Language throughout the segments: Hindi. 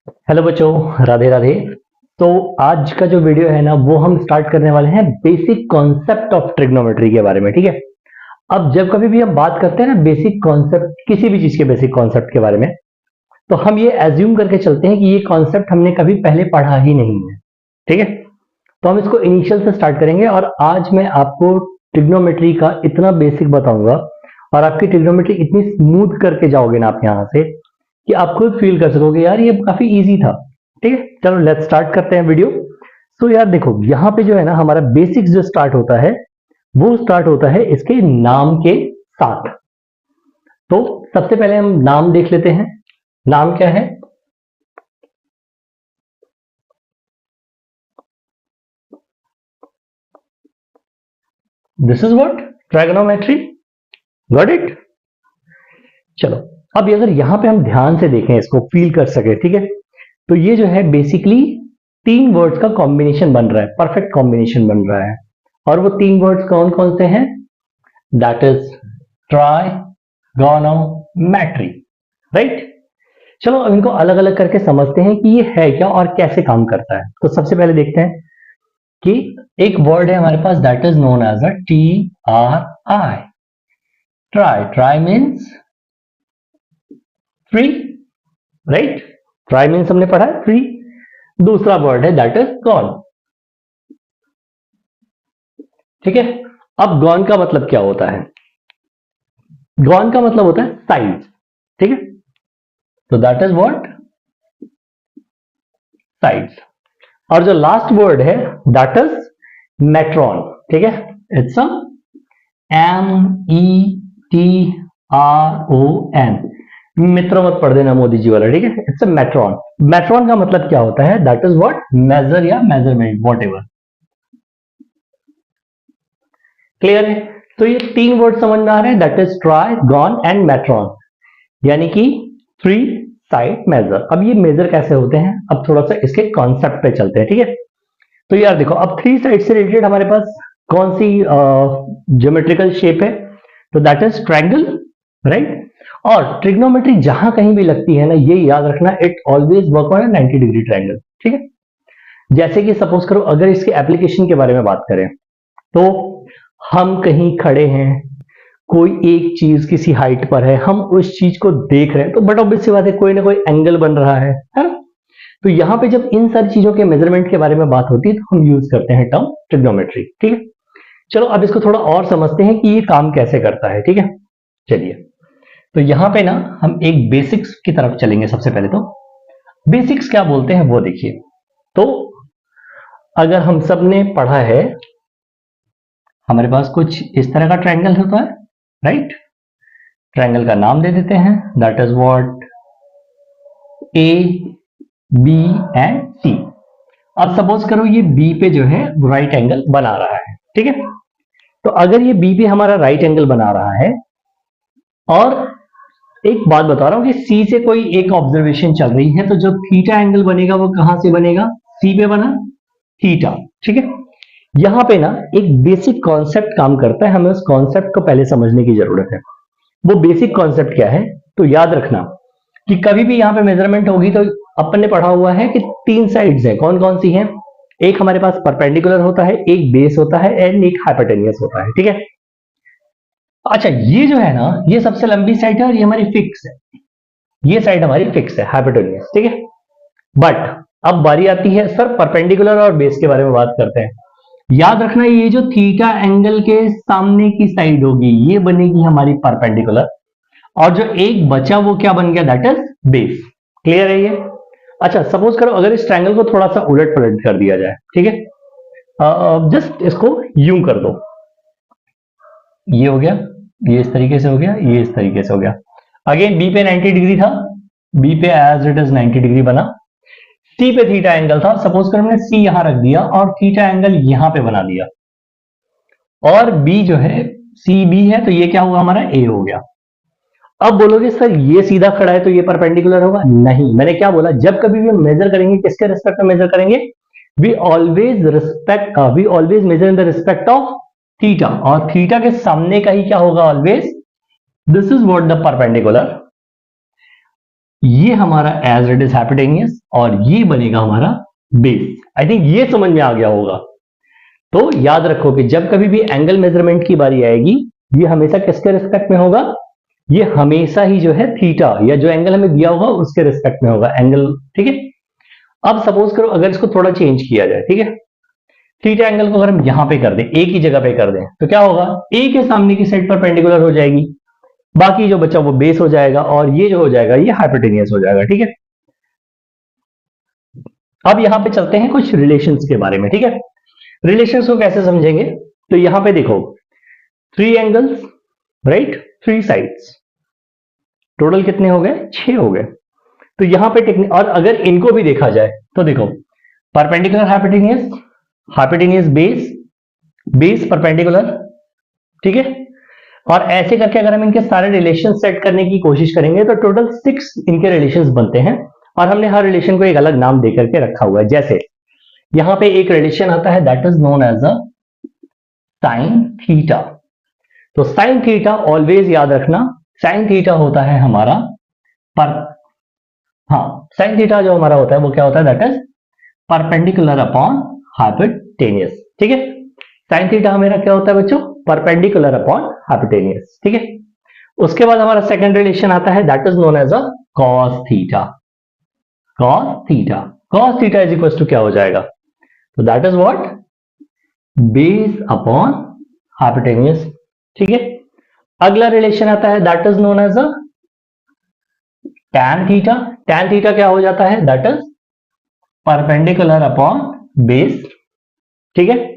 हेलो बच्चों, राधे राधे। तो आज का जो वीडियो है ना वो हम स्टार्ट करने वाले हैं बेसिक कॉन्सेप्ट ऑफ ट्रिग्नोमेट्री के बारे में। ठीक है। अब जब कभी भी हम बात करते हैं ना बेसिक कॉन्सेप्ट, किसी भी चीज के बेसिक कॉन्सेप्ट के बारे में, तो हम ये एज्यूम करके चलते हैं कि ये कॉन्सेप्ट हमने कभी पहले पढ़ा ही नहीं है। ठीक है। तो हम इसको इनिशियल से स्टार्ट करेंगे और आज मैं आपको ट्रिग्नोमेट्री का इतना बेसिक बताऊंगा और आपकी ट्रिग्नोमेट्री इतनी स्मूथ करके जाओगे ना आप यहाँ से कि आप खुद फील कर सकोगे यार ये काफी इजी था। ठीक है, चलो लेट्स स्टार्ट करते हैं वीडियो। सो यार देखो, यहाँ पे जो है ना हमारा बेसिक्स जो स्टार्ट होता है वो स्टार्ट होता है इसके नाम के साथ। तो सबसे पहले हम नाम देख लेते हैं। नाम क्या है? This is what? Trigonometry. Got it? चलो, अब अगर यहां पे हम ध्यान से देखें, इसको फील कर सके, ठीक है, तो ये जो है बेसिकली तीन वर्ड्स का कॉम्बिनेशन बन रहा है, परफेक्ट कॉम्बिनेशन बन रहा है। और वो तीन वर्ड्स कौन कौन से हैं? That is trigonometry. राइट। चलो अब इनको अलग अलग करके समझते हैं कि ये है क्या और कैसे काम करता है। तो सबसे पहले देखते हैं कि एक वर्ड है हमारे पास, that is known as a TRI। Tri. Tri means three. Right. Tri means हमने पढ़ा है थ्री। दूसरा वर्ड है दैट इज गॉन। ठीक है। अब गॉन का मतलब क्या होता है? गॉन का मतलब होता है साइड। ठीक है। तो दैट इज व्हाट? साइड्स। और जो लास्ट वर्ड है दैट इज मेट्रॉन। ठीक है। It's a METRON। मित्रों मत पढ़ देना मोदी जी वाला। ठीक है। It's a मेट्रॉन। मेट्रॉन का मतलब क्या होता है? That is what? मेजर या मेजरमेंट, वॉट एवर। क्लियर है? तो ये तीन वर्ड समझ में आ रहे हैं, that is tri, gon and metron, यानी कि थ्री साइड मेजर। अब ये मेजर कैसे होते हैं, अब थोड़ा सा इसके कॉन्सेप्ट पे चलते हैं। ठीक है। तो यार देखो, अब थ्री साइड से रिलेटेड हमारे पास कौन सी ज्योमेट्रिकल शेप है? तो दैट इज ट्रायंगल। राइट। और ट्रिग्नोमेट्री जहां कहीं भी लगती है ना, ये याद रखना, it always work on 90 degree triangle. ठीक है। जैसे कि सपोज करो, अगर इसके एप्लीकेशन के बारे में बात करें तो हम कहीं खड़े हैं, कोई एक चीज किसी हाइट पर है, हम उस चीज को देख रहे हैं, तो बट ऑब्वियस सी बात है कोई ना कोई एंगल बन रहा है ना। तो यहां पे जब इन सारी चीजों के मेजरमेंट के बारे में बात होती है तो हम यूज करते हैं टर्म ट्रिग्नोमेट्री। ठीक है। चलो अब इसको थोड़ा और समझते हैं कि ये काम कैसे करता है। ठीक है। चलिए, तो यहां पे ना हम एक बेसिक्स की तरफ चलेंगे। सबसे पहले तो बेसिक्स क्या बोलते हैं वो देखिए। तो अगर हम सब ने पढ़ा है, हमारे पास कुछ इस तरह का ट्रायंगल होता है। राइट। ट्रायंगल का नाम दे देते हैं, that is what? A B and C। अब सपोज करो ये B पे जो है राइट एंगल बना रहा है। ठीक है। तो अगर ये B पे हमारा राइट एंगल बना रहा है, और एक बात बता रहा हूं कि C से कोई एक ऑब्जर्वेशन चल रही है, तो जो थीटा एंगल बनेगा वो कहां से बनेगा? C पे बना, थीटा। ठीक है। यहां पे ना एक बेसिक कॉन्सेप्ट काम करता है, हमें उस कॉन्सेप्ट को पहले समझने की जरूरत है। वो बेसिक कॉन्सेप्ट क्या है? तो याद रखना कि कभी भी यहां पे मेजरमेंट होगी तो अपन ने पढ़ा हुआ है कि तीन साइड्स हैं। कौन कौन सी हैं? एक हमारे पास परपेंडिकुलर होता है, एक बेस होता है एंड एक हाइपोटेन्यूस होता है। ठीक है। अच्छा, ये जो है ना, ये सबसे लंबी साइड है और ये हमारी फिक्स है। ये साइड हमारी फिक्स है, हाइपोटेन्यूस। ठीक है। बट अब बारी आती है सर परपेंडिकुलर और बेस के बारे में बात करते हैं। याद रखना, ये जो थीटा एंगल के सामने की साइड होगी ये बनेगी हमारी परपेंडिकुलर, और जो एक बचा वो क्या बन गया? That is base. क्लियर है ये? अच्छा, सपोज करो अगर इस ट्रायंगल को थोड़ा सा उलट पलट कर दिया जाए। ठीक है। जस्ट इसको यूं कर दो, ये हो गया, ये इस तरीके से हो गया, ये इस तरीके से हो गया। अगेन बी पे 90 डिग्री था, बी पे एज इट इज 90 डिग्री बना। सी पे थीटा एंगल था, सपोज करो हमने सी यहां रख दिया और थीटा एंगल यहां पे बना दिया, और बी जो है सी बी है, तो ये क्या हुआ? हमारा ए हो गया। अब बोलोगे सर ये सीधा खड़ा है तो ये परपेंडिकुलर होगा? नहीं, मैंने क्या बोला, जब कभी भी मेजर करेंगे किसके रिस्पेक्ट में मेजर करेंगे? We always measure in the respect of theta, और थीटा के सामने का ही क्या होगा? Always this is what the perpendicular. ये हमारा एज इट इज हाइपोटेनियस और ये बनेगा हमारा बेस। आई थिंक ये समझ में आ गया होगा। तो याद रखो कि जब कभी भी एंगल मेजरमेंट की बारी आएगी, ये हमेशा किसके रिस्पेक्ट में होगा? ये हमेशा ही जो है थीटा या जो एंगल हमें दिया होगा उसके रिस्पेक्ट में होगा एंगल, ठीक है। अब सपोज करो अगर इसको थोड़ा चेंज किया जाए, ठीक है, थीटा एंगल को अगर हम यहां पे कर दें, ए की जगह पे कर दें, तो क्या होगा? ए के सामने की साइड परपेंडिकुलर हो जाएगी, बाकी जो बचा वो बेस हो जाएगा और ये जो हो जाएगा ये हाइपोटेनियस हो जाएगा, ठीक है। अब यहां पे चलते हैं कुछ रिलेशंस के बारे में, ठीक है। रिलेशंस को कैसे समझेंगे? तो यहां पे देखो, three angles, right, three sides, total कितने हो गए? 6 हो गए। तो यहां पे टेक्निक, और अगर इनको भी देखा जाए तो देखो, perpendicular hypotenuse, hypotenuse base, base perpendicular, ठीक है। और ऐसे करके अगर हम इनके सारे रिलेशन सेट करने की कोशिश करेंगे तो टोटल 6 इनके रिलेशंस बनते हैं और हमने हर रिलेशन को एक अलग नाम देकर के रखा हुआ है। जैसे यहां पे एक रिलेशन आता है that is known as a sine theta. तो साइन थीटा ऑलवेज याद रखना, साइन थीटा होता है हमारा पर, हाँ, साइन थीटा जो हमारा होता है वो क्या होता है? That is perpendicular upon hypotenuse, ठीक है। साइन थीटा हमारा क्या होता है बच्चों? परपेंडिकुलर अपॉन हाइपोटेनियस, ठीक है। उसके बाद हमारा सेकंड रिलेशन आता है that is known as a cos theta. Cos theta, cos theta is equal to क्या हो जाएगा? तो that is what? Base upon hypotenuse, ठीक है। अगला रिलेशन आता है that is known as a tan theta. tan theta क्या हो जाता है? That is perpendicular upon base, ठीक है।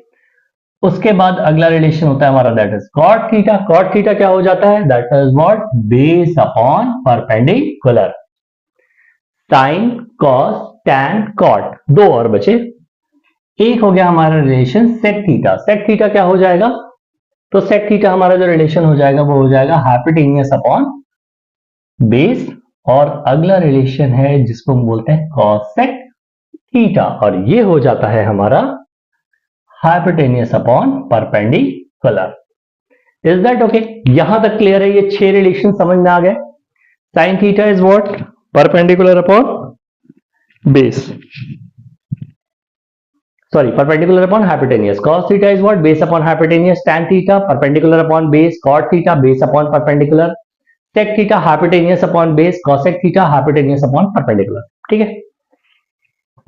उसके बाद अगला रिलेशन होता है हमारा that is cot theta. Cot theta क्या हो जाता है? That is what? Base upon perpendicular. Sine, cos, tan, cot, दो और बचे। एक हो गया हमारा relation sec theta. Sec theta क्या हो जाएगा? तो सेक थीटा हमारा जो रिलेशन हो जाएगा वो हो जाएगा हाइपोटेनियस अपॉन बेस। और अगला रिलेशन है जिसको हम बोलते हैं कॉसेक थीटा और ये हो जाता है हमारा hypotenuse upon perpendicular. Is that okay? यहां तक क्लियर है? ये 6 रिलेशन समझ में आ गए। Sign theta is what? Perpendicular upon base, sorry, perpendicular upon hypotenuse. Cos theta is what? Base upon hypotenuse. Tan theta perpendicular upon base. Cot theta base upon perpendicular. Sec theta hypotenuse upon base. Cosec theta hypotenuse upon perpendicular. ठीक है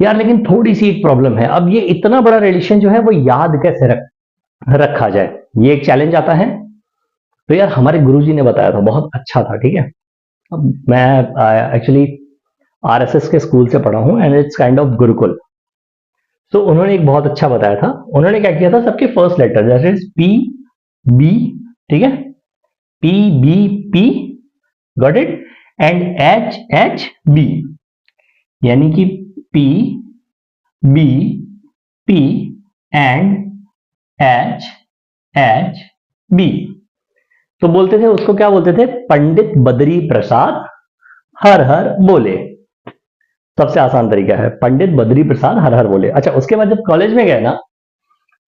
यार, लेकिन थोड़ी सी एक प्रॉब्लम है। अब ये इतना बड़ा रिलेशन जो है वो याद कैसे रखा जाए, ये एक चैलेंज आता है। तो यार हमारे गुरुजी ने बताया था, बहुत अच्छा था, ठीक है। अब मैं एक्चुअली आरएसएस के स्कूल से पढ़ा हूँ and it's kind of Gurukul. तो उन्होंने एक बहुत अच्छा बताया था। उन्होंने क्या किया था, सबके फर्स्ट लेटर जैसे पी बी, ठीक है, P B P, got it, and H H B, यानी कि P B P and H H B. तो बोलते थे उसको, क्या बोलते थे? पंडित बद्री प्रसाद हर हर बोले। सबसे आसान तरीका है, पंडित बद्री प्रसाद हर हर बोले। अच्छा, उसके बाद जब कॉलेज में गए ना,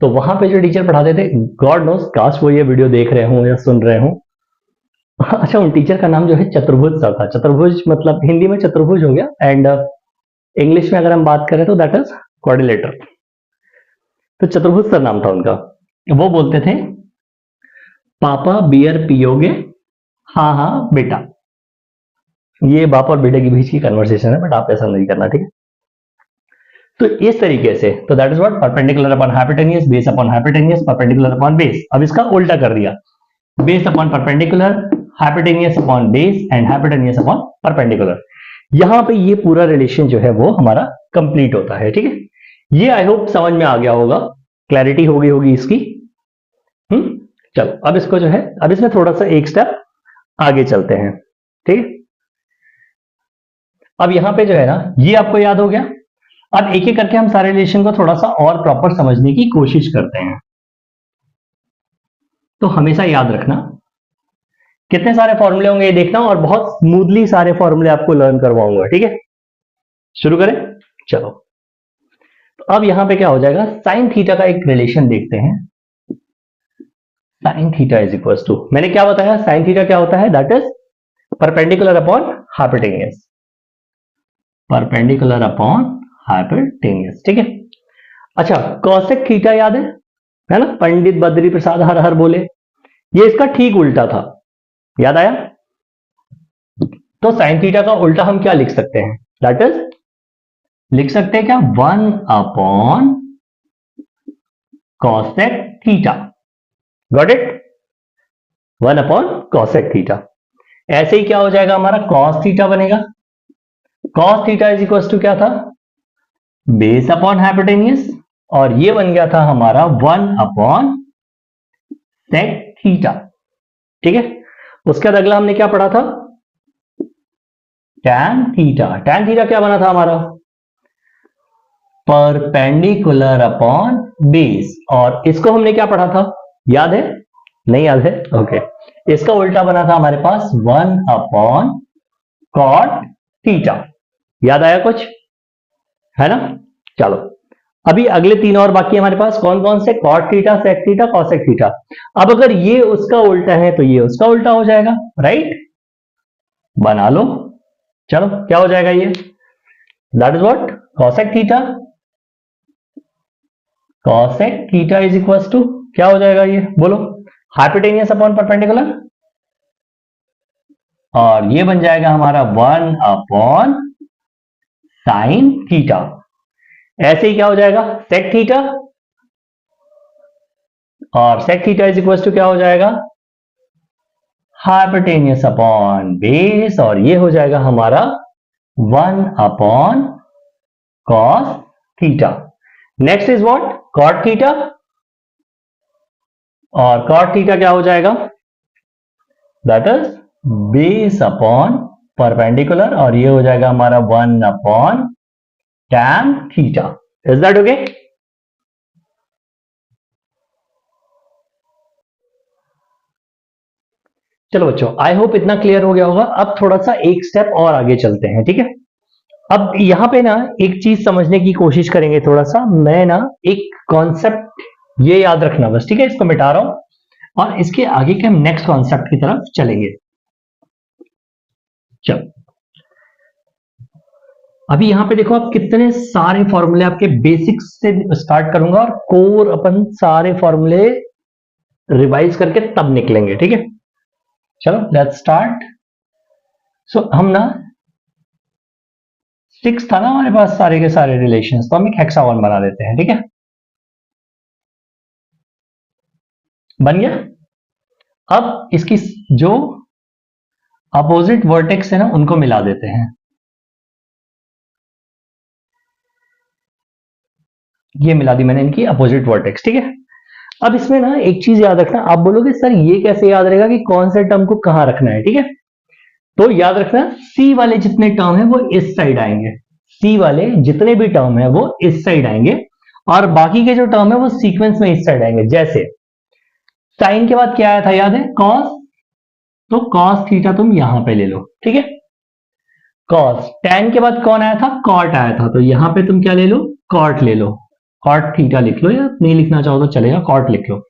तो वहां पे जो टीचर पढ़ाते थे, गॉड नोस काश वो ये वीडियो देख रहे हो या सुन रहे हो। अच्छा, उन टीचर का नाम जो है चतुर्भुज सर था। चतुर्भुज मतलब हिंदी में चतुर्भुज हो गया एंड इंग्लिश में अगर हम बात करें तो दैट इज कोऑर्डिनेटर। तो चतुर्भुज सर नाम था उनका। वो बोलते थे, पापा बियर पियोगे? हाँ हाँ बेटा। ये बाप और बेटे के बीच की कन्वर्सेशन है, बट आप ऐसा नहीं करना, ठीक है। तो इस तरीके से, तो that is what? Perpendicular upon hypotenuse, base upon hypotenuse, perpendicular upon base. अब इसका उल्टा कर दिया, base upon perpendicular, hypotenuse upon base and hypotenuse upon perpendicular. यहां पे ये पूरा रिलेशन जो है वो हमारा कंप्लीट होता है, ठीक है। ये आई होप समझ में आ गया होगा, क्लैरिटी हो गई होगी इसकी। चलो अब इसको जो है, अब इसमें थोड़ा सा एक स्टेप आगे चलते हैं, ठीक है। अब यहां पे जो है ना, ये आपको याद हो गया। अब एक एक करके हम सारे रिलेशन को थोड़ा सा और प्रॉपर समझने की कोशिश करते हैं। तो हमेशा याद रखना, कितने सारे फॉर्मूले होंगे ये देखना, और बहुत स्मूथली सारे फॉर्मूले आपको लर्न करवाऊंगा, ठीक है। शुरू करें, चलो। तो अब यहां पे क्या हो जाएगा, साइन थीटा का एक रिलेशन देखते हैं। Sine theta is equal to, मैंने क्या बताया, साइन थीटा क्या होता है? That is perpendicular upon hypotenuse. Perpendicular upon hypotenuse. ठीक है, अच्छा कॉसेक थीटा याद है ना, पंडित बद्री प्रसाद हर हर बोले, ये इसका ठीक उल्टा था, याद आया। तो साइन थीटा का उल्टा हम क्या लिख सकते हैं, दैट इज लिख सकते हैं क्या, 1 upon cosec theta. Got it, 1 upon cosec theta. ऐसे ही क्या हो जाएगा हमारा, कॉस थीटा बनेगा। Cos theta is equal to क्या था, बेस अपॉन हाइपोटेन्यूस, और ये बन गया था हमारा 1 अपॉन सेक थीटा। ठीक है, उसके बाद अगला हमने क्या पढ़ा था, टैन थीटा। टैन थीटा क्या बना था हमारा, परपेंडिकुलर अपॉन बेस, और इसको हमने क्या पढ़ा था, याद है, नहीं याद है, ओके। इसका उल्टा बना था हमारे पास 1 अपॉन कॉट थीटा। याद आया कुछ, है ना। चलो अभी अगले तीन और बाकी हमारे पास, कौन कौन से, cot theta, sec theta, cosec theta. अब अगर ये उसका उल्टा है तो ये उसका उल्टा हो जाएगा, राइट, बना लो। चलो क्या हो जाएगा ये, that is what, cosec theta. Cosec theta is equal to क्या हो जाएगा ये, बोलो, हाइपोटेन्यूस अपॉन परपेंडिकुलर, और ये बन जाएगा हमारा 1 अपॉन साइन थीटा। ऐसे ही क्या हो जाएगा, सेक थीटा, और sec theta is equal to क्या हो जाएगा, हाइपोटेन्यूस अपॉन बेस, और ये हो जाएगा हमारा 1 upon cos theta. Next is what, cot theta, और कॉट थीटा क्या हो जाएगा, that is base upon perpendicular, और ये हो जाएगा हमारा 1 upon tan theta. Is that okay. चलो बच्चों, आई होप इतना क्लियर हो गया होगा। अब थोड़ा सा एक स्टेप और आगे चलते हैं, ठीक है। अब यहां पे ना एक चीज समझने की कोशिश करेंगे थोड़ा सा, मैं ना एक कॉन्सेप्ट ये याद रखना बस, ठीक है, इसको मिटा रहा हूं और इसके आगे के हम नेक्स्ट कॉन्सेप्ट की तरफ चलेंगे। चलो अभी यहां पे देखो, आप कितने सारे फॉर्मूले आपके बेसिक्स से स्टार्ट करूंगा और कोर अपन सारे फॉर्मूले रिवाइज करके तब निकलेंगे, ठीक है। चलो लेट्स स्टार्ट। सो हम ना 6 था ना हमारे पास सारे के सारे रिलेशंस, तो हम एक हेक्सागोन बना देते हैं, ठीक है, बन गया। अब इसकी जो अपोजिट वर्टेक्स है ना उनको मिला देते हैं, ये मिला दी मैंने इनकी अपोजिट वर्टेक्स, ठीक है। अब इसमें ना एक चीज याद रखना, आप बोलोगे सर ये कैसे याद रहेगा कि कौन से टर्म को कहां रखना है, ठीक है। तो याद रखना, सी वाले जितने टर्म है वो इस साइड आएंगे, सी वाले जितने भी टर्म है वो इस साइड आएंगे, और बाकी के जो टर्म है वो सीक्वेंस में इस साइड आएंगे। जैसे साइन के बाद क्या आया था, याद है, कॉस, तो कॉस थीटा तुम यहां पे ले लो, ठीक है, कॉस। टैन के बाद कौन आया था, कॉट आया था, तो यहां पे तुम क्या ले लो, कॉट ले लो, कॉट थीटा लिख लो, या नहीं लिखना चाहो तो चलेगा, कॉट लिख लो।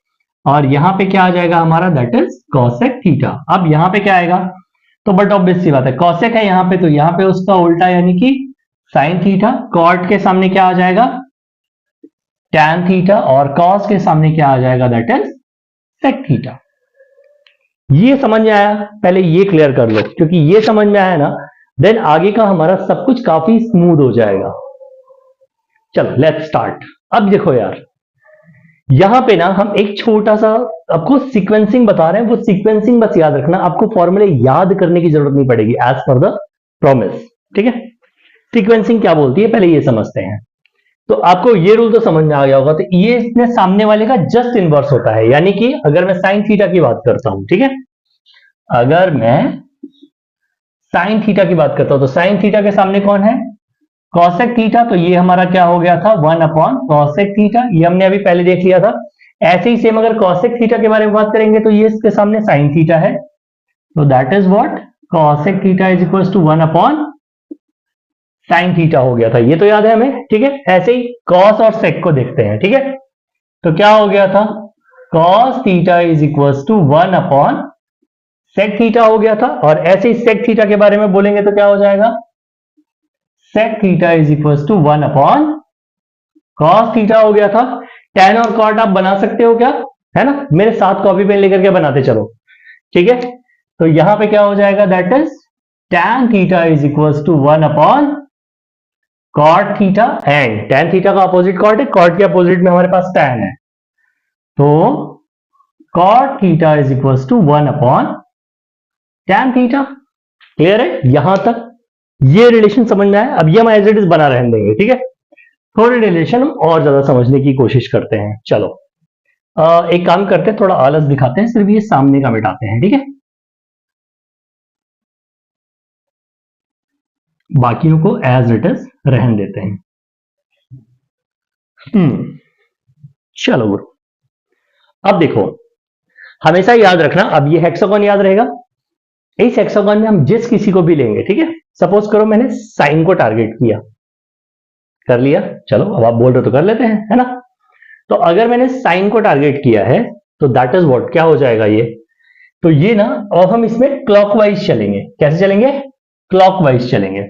और यहां पे क्या आ जाएगा हमारा, दैट इज कॉसेक थीटा। अब यहां पे क्या आएगा, तो बट ऑब्वियस सी बात है, कॉसेक है यहाँ पे, तो यहाँ पे उसका उल्टा यानी कि साइन थीटा। कॉट के सामने क्या आ जाएगा, टैन थीटा, और कॉस के सामने क्या आ जाएगा, दैट इज सेक थीटा। ये समझ में आया, पहले ये क्लियर कर लो, क्योंकि ये समझ में आया ना, देन आगे का हमारा सब कुछ काफी स्मूथ हो जाएगा। चलो लेट्स स्टार्ट। अब देखो यार, यहां पे ना हम एक छोटा सा आपको सीक्वेंसिंग बता रहे हैं, वो सीक्वेंसिंग बस याद रखना, आपको फॉर्मूले याद करने की जरूरत नहीं पड़ेगी, एज पर द प्रॉमिस, ठीक है। सीक्वेंसिंग क्या बोलती है पहले ये समझते हैं। तो आपको ये रूल तो समझ में आ गया होगा, तो ये इसमें सामने वाले का जस्ट इनवर्स होता है, यानी कि अगर मैं साइन थीटा की बात करता हूं, ठीक है, अगर मैं साइन थीटा की बात करता हूं तो साइन थीटा के सामने कौन है, कॉसेक थीटा, तो ये हमारा क्या हो गया था, 1 अपॉन कॉसेक थीटा, ये हमने अभी पहले देख लिया था। ऐसे ही सेम अगर कॉसेक थीटा के बारे में बात करेंगे तो ये इसके सामने साइन थीटा है, तो that is what, cosec theta is equal to 1 upon sine theta हो गया था, ये तो याद है हमें, ठीक है। ऐसे ही कॉस और सेक को देखते हैं, ठीक है, तो क्या हो गया था, cos theta is equal to 1 upon sec theta हो गया था, और ऐसे ही सेक थीटा के बारे में बोलेंगे तो क्या हो जाएगा, sec theta is equal to 1 upon cos theta हो गया था। tan और cot आप बना सकते हो क्या, है ना, मेरे साथ कॉपी पेन लेकर के बनाते चलो, ठीक है। तो यहां पे क्या हो जाएगा, that is tan theta is equal to 1 upon cot theta, and tan theta का अपोजिट cot है, cot के अपोजिट में हमारे पास tan है, तो cot theta is equal to 1 upon tan theta. Clear है यहां तक, ये रिलेशन समझ में आया। अब ये हम एज इट इज बना रहने देंगे, ठीक है। थोड़े रिलेशन हम और ज्यादा समझने की कोशिश करते हैं। चलो एक काम करते हैं, थोड़ा आलस दिखाते हैं, सिर्फ ये सामने का मिटाते हैं, ठीक है, बाकियों को एज इट इज रहने देते हैं। चलो गुरु, अब देखो, हमेशा याद रखना, अब ये हेक्सागोन याद रहेगा, इस हेक्सागोन में हम जिस किसी को भी लेंगे, ठीक है, सपोज करो मैंने साइन को टारगेट किया, कर लिया, चलो अब आप बोल रहे हो तो कर लेते हैं, है ना। तो अगर मैंने साइन को टारगेट किया है तो दैट इज व्हाट, क्या हो जाएगा ये, तो ये ना, अब हम इसमें क्लॉकवाइज चलेंगे। कैसे चलेंगे, क्लॉकवाइज चलेंगे।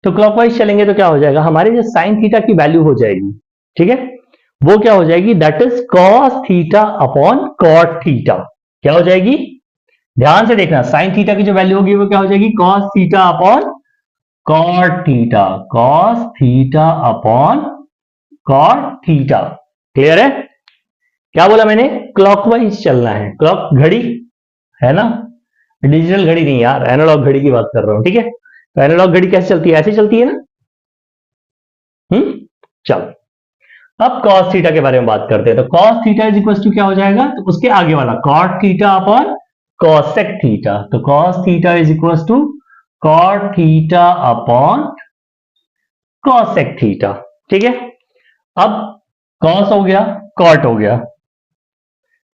तो क्लॉकवाइज चलेंगे तो क्या हो जाएगा, हमारे जो साइन थीटा की वैल्यू हो जाएगी, ठीक है, वो क्या हो जाएगी, that is cos theta upon cot theta. क्या हो जाएगी, ध्यान से देखना, साइन थीटा की जो वैल्यू होगी वो क्या हो जाएगी, cos theta upon cot theta, cos theta upon cot theta. Clear है, क्या बोला मैंने, क्लॉकवाइज चलना है, क्लॉक घड़ी है ना, डिजिटल घड़ी नहीं यार, एनालॉग घड़ी की बात कर रहा हूं, ठीक है। तो एनालॉग घड़ी कैसे चलती है, ऐसे चलती है ना। चलो अब cos थीटा के बारे में बात करते हैं। तो cos theta is equal to क्या हो जाएगा, तो उसके आगे वाला cot theta upon cosec theta. तो cos theta is equal to cot theta upon cosec theta, ठीक है। अब cos हो गया, cot हो गया,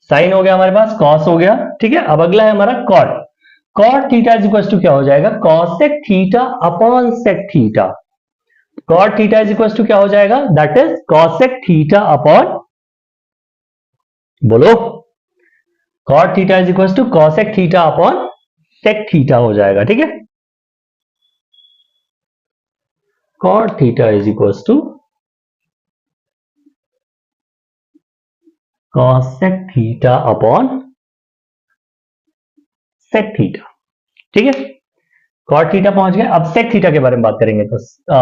साइन हो गया हमारे पास, cos हो गया, ठीक है। अब अगला है हमारा cot। cot theta is equal to क्या हो जाएगा, cosec theta upon sec theta. cot theta is equal to क्या हो जाएगा, that is cosec theta upon, बोलो, cot theta is equal to cosec theta upon sec theta हो जाएगा, ठीक है। cot theta is equal to cosec theta upon sec theta, ठीक है। cot थीटा पहुंच गया, अब sec थीटा के बारे में बात करेंगे, तो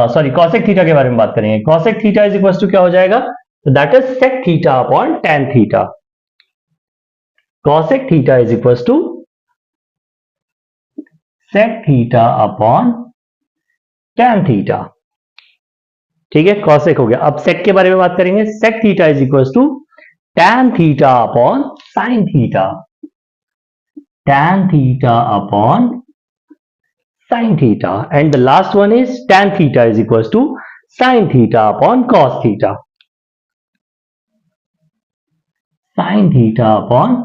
सॉरी cosec थीटा के बारे में बात करेंगे। cosec theta is equal to क्या हो जाएगा, तो that is sec theta upon tan theta. cosec theta is equal to sec theta upon tan theta, ठीक है, cosec हो गया। अब sec के बारे में बात करेंगे। sec theta is equal to tan theta upon sin theta, tan theta upon sin theta, and the last one is tan theta is equal to sin theta upon cos theta, sin theta upon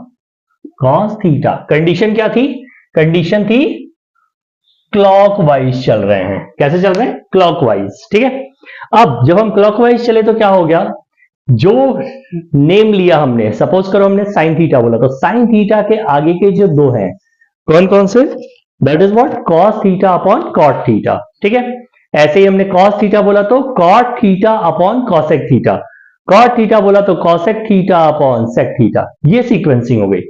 cos theta. Condition क्या थी, कंडीशन थी क्लॉकवाइज चल रहे हैं। कैसे चल रहे हैं, क्लॉकवाइज, ठीक है। अब जब हम क्लॉकवाइज चले तो क्या हो गया, जो नेम लिया हमने, सपोज करो हमने साइन थीटा बोला, तो साइन थीटा के आगे के जो दो हैं, कौन कौन से, that is what, cos theta upon cot theta, ठीक है। ऐसे ही हमने कॉस थीटा बोला तो cot theta upon cosec theta, cot theta बोला तो cosec theta upon sec theta. ये सीक्वेंसिंग हो गई।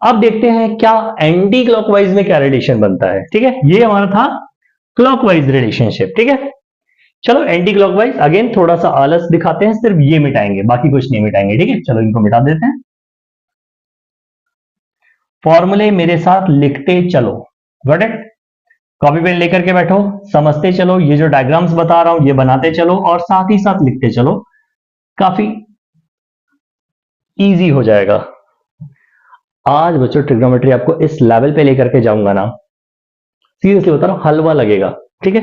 अब देखते हैं क्या एंटी क्लॉकवाइज में क्या रिलेशन बनता है, ठीक है। ये हमारा था क्लॉकवाइज रिलेशनशिप, ठीक है। चलो एंटी क्लॉकवाइज अगेन थोड़ा सा आलस दिखाते हैं, सिर्फ ये मिटाएंगे, बाकी कुछ नहीं मिटाएंगे, ठीक है। चलो इनको मिटा देते हैं। फॉर्मूले मेरे साथ लिखते चलो, गॉट इट। कॉपी पेन लेकर के बैठो, समझते चलो, ये जो डायग्राम्स बता रहा हूं ये बनाते चलो और साथ ही साथ लिखते चलो, काफी इजी हो जाएगा। आज बच्चों ट्रिग्नोमेट्री आपको इस लेवल पे लेकर के जाऊंगा ना, सीरियसली बता रहा हूं, हलवा लगेगा, ठीक है।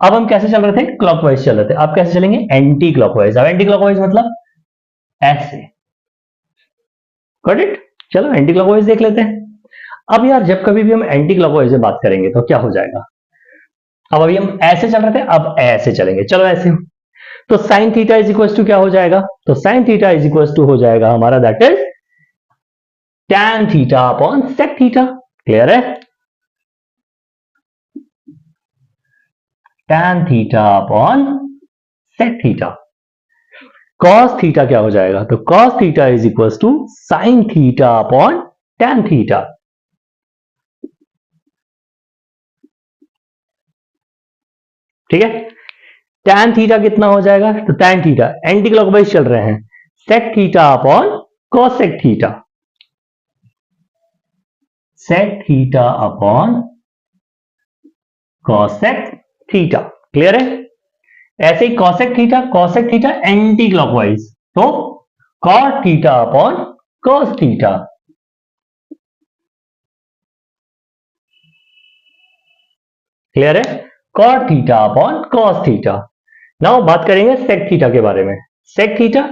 अब हम कैसे चल रहे थे, क्लॉकवाइज चल रहे थे, अब कैसे चलेंगे, एंटी क्लॉकवाइज। अब एंटी क्लॉकवाइज मतलब ऐसे, गॉट इट। चलो एंटी क्लॉकवाइज देख लेते हैं। अब यार जब कभी भी हम एंटी क्लॉकवाइज में बात करेंगे तो क्या हो जाएगा, अब अभी हम ऐसे चल रहे थे, अब ऐसे चलेंगे, चलो ऐसे। तो sine theta is equal to क्या हो जाएगा, तो sine theta is equal to हो जाएगा हमारा, that is tan theta upon sec theta. Clear है, tan theta upon sec theta. cos theta क्या हो जाएगा, तो cos theta is equal to sin theta upon tan theta. ठीक है, tan थीटा कितना हो जाएगा, तो tan थीटा एंटी क्लॉकवाइज चल रहे हैं, sec theta upon cosec theta, sec theta upon cosec theta. Clear है? ऐसे ही cosec थीटा एंटी क्लॉकवाइज, तो cot theta upon cos theta. Clear है? cot theta upon cos theta. Now बात करेंगे sec थीटा के बारे में। sec थीटा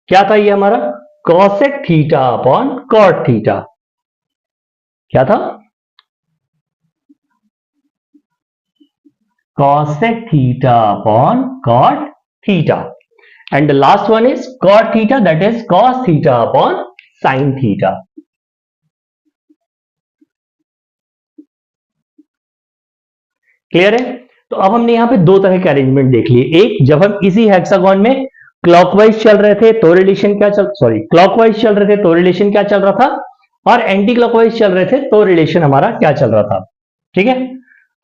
क्या था, ये हमारा cosec theta upon cot theta. क्या था, cosec theta upon cot theta, and the last one is cot theta, that is cos theta upon sin theta। Clear है? तो अब हमने यहां पे दो तरह के अरेंजमेंट देख लिए। एक, जब हम इसी हेक्सागोन में क्लॉकवाइज चल रहे थे तो रिलेशन क्या क्लॉकवाइज चल रहे थे तो रिलेशन क्या चल रहा था, और एंटी क्लॉकवाइज चल रहे थे तो रिलेशन हमारा क्या चल रहा था। ठीक है,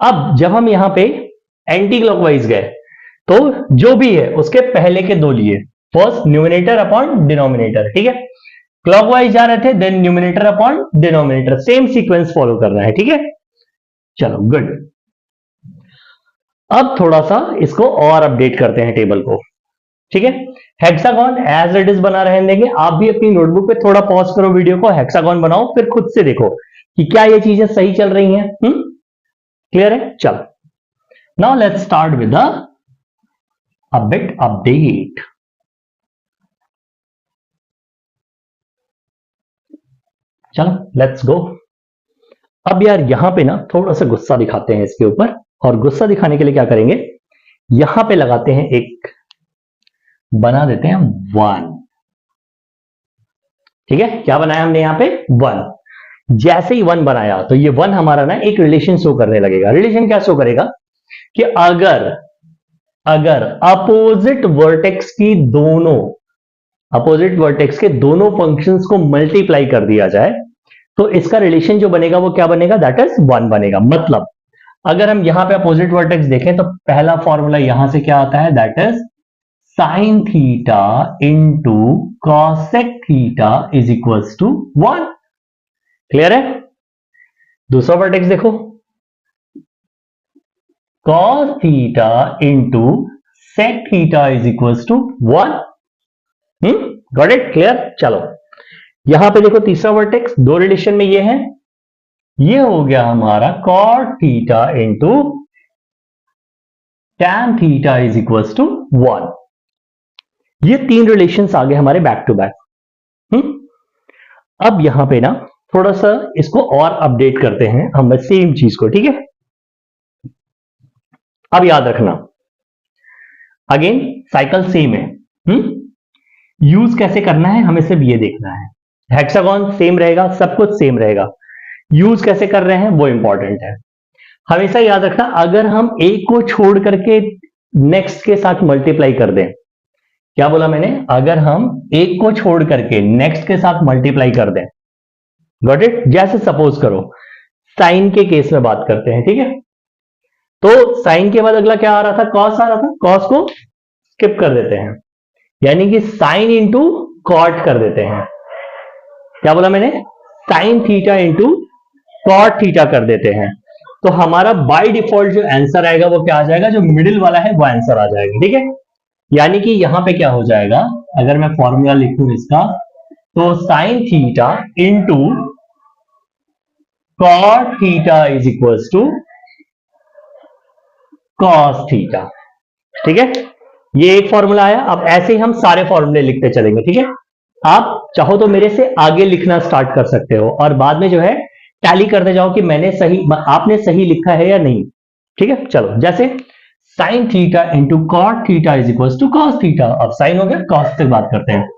अब जब हम यहां पे एंटी क्लॉकवाइज गए तो जो भी है उसके पहले के दो लिए, फर्स्ट न्यूमिनेटर अपॉन डिनोमिनेटर। ठीक है, क्लॉकवाइज जा रहे थे, then numerator upon denominator, same sequence follow कर रहा है। ठीक है, चलो गुड। अब थोड़ा सा इसको और अपडेट करते हैं टेबल को। ठीक है, हेक्सागोन एज इट इज बना रहने देंगे। आप भी अपनी नोटबुक पे थोड़ा पॉज करो वीडियो को, हेक्सागोन बनाओ, फिर खुद से देखो कि क्या ये चीजें सही चल रही हैं। क्लियर है? चलो, now let's start with a bit update। चलो लेट्स गो। अब यार यहां पे ना थोड़ा सा गुस्सा दिखाते हैं इसके ऊपर, और गुस्सा दिखाने के लिए क्या करेंगे, यहां पे लगाते हैं एक, बना देते हैं 1। ठीक है, क्या बनाया हमने यहां पे 1। जैसे ही 1 बनाया तो ये 1 हमारा ना एक रिलेशन शो करने लगेगा। रिलेशन क्या शो करेगा कि अगर अपोजिट वर्टेक्स के दोनों फंक्शंस को मल्टीप्लाई कर दिया जाए तो इसका रिलेशन जो बनेगा वो क्या बनेगा, दैट इज 1 बनेगा। मतलब अगर हम यहां पे अपोजिट वर्टेक्स देखें तो पहला फॉर्मूला यहां से क्या आता है, that is sine theta into cosec theta is equals to 1। Clear है? दूसरा वर्टेक्स देखो, cos theta into sec theta is equals to 1। Got it? Clear? चलो यहां पे देखो तीसरा वर्टेक्स, दो रिलेशन में ये है, ये हो गया हमारा cot theta into tan theta is equals to 1। ये तीन रिलेशंस आ गए हमारे बैक टू बैक। अब यहां पे ना थोड़ा सा इसको और अपडेट करते हैं हम सेम चीज को। ठीक है, अब याद रखना अगेन साइकिल सेम है। यूज कैसे करना है हमें सिर्फ ये देखना है। हेक्सागोन सेम रहेगा, सब कुछ सेम रहेगा, यूज कैसे कर रहे हैं वो इंपॉर्टेंट है। हमेशा याद रखना, अगर हम एक को छोड़ करके नेक्स्ट के साथ मल्टीप्लाई कर दें, क्या बोला मैंने, अगर हम एक को छोड़ करके नेक्स्ट के साथ मल्टीप्लाई कर दें, गॉट इट? जैसे सपोज करो साइन के केस में बात करते हैं। ठीक है, तो साइन के बाद अगला क्या आ रहा था, कॉस आ रहा था, कॉस को स्किप कर देते हैं, यानी कि साइन इंटू कॉट कर देते हैं। क्या बोला मैंने, sine theta into cot theta कर देते हैं। तो हमारा बाय डिफॉल्ट जो आंसर आएगा वो क्या आ जाएगा, जो मिडिल वाला है वो आंसर आ जाएगा। ठीक है, यानी कि यहां पे क्या हो जाएगा, अगर मैं फॉर्मूला लिखूं इसका, तो sine theta into cot theta is equals to cos theta. ठीक है, ये एक फॉर्मूला आया। अब ऐसे ही हम सारे फॉर्मूले लिखते चलेंगे। ठीक है, आप चाहो तो मेरे से आगे लिखना स्टार्ट कर सकते हो और बाद में जो है टैली करते जाओ कि आपने सही लिखा है या नहीं। ठीक है, चलो जैसे sine theta into cot theta is equal to cos theta. अब साइन हो गया, कॉस से बात करते हैं,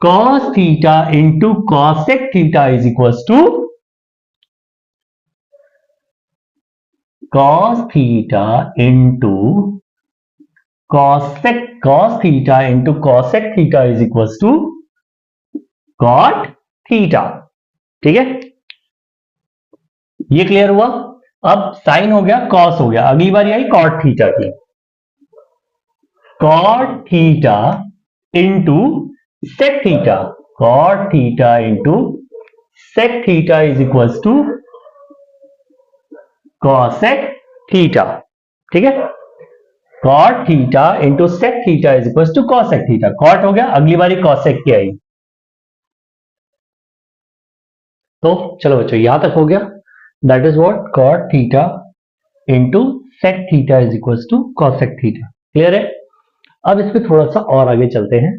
cos theta into cosec theta is equal to cos theta into cos theta into cosec theta is equal to cot theta. ठीक है, ये क्लियर हुआ। अब साइन हो गया, cos हो गया, अगली बारी आई cot थीटा की। cot theta into sec theta, cot theta into sec theta is equal to cosec theta. ठीक है, cot theta into sec theta is equal to cosec theta. cot हो गया, अगली बारी cosec की आई। तो चलो बच्चों, यहां तक हो गया। That is what cot theta into sec theta is equal to cosec theta. Clear है। अब इस पे थोड़ा सा और आगे चलते हैं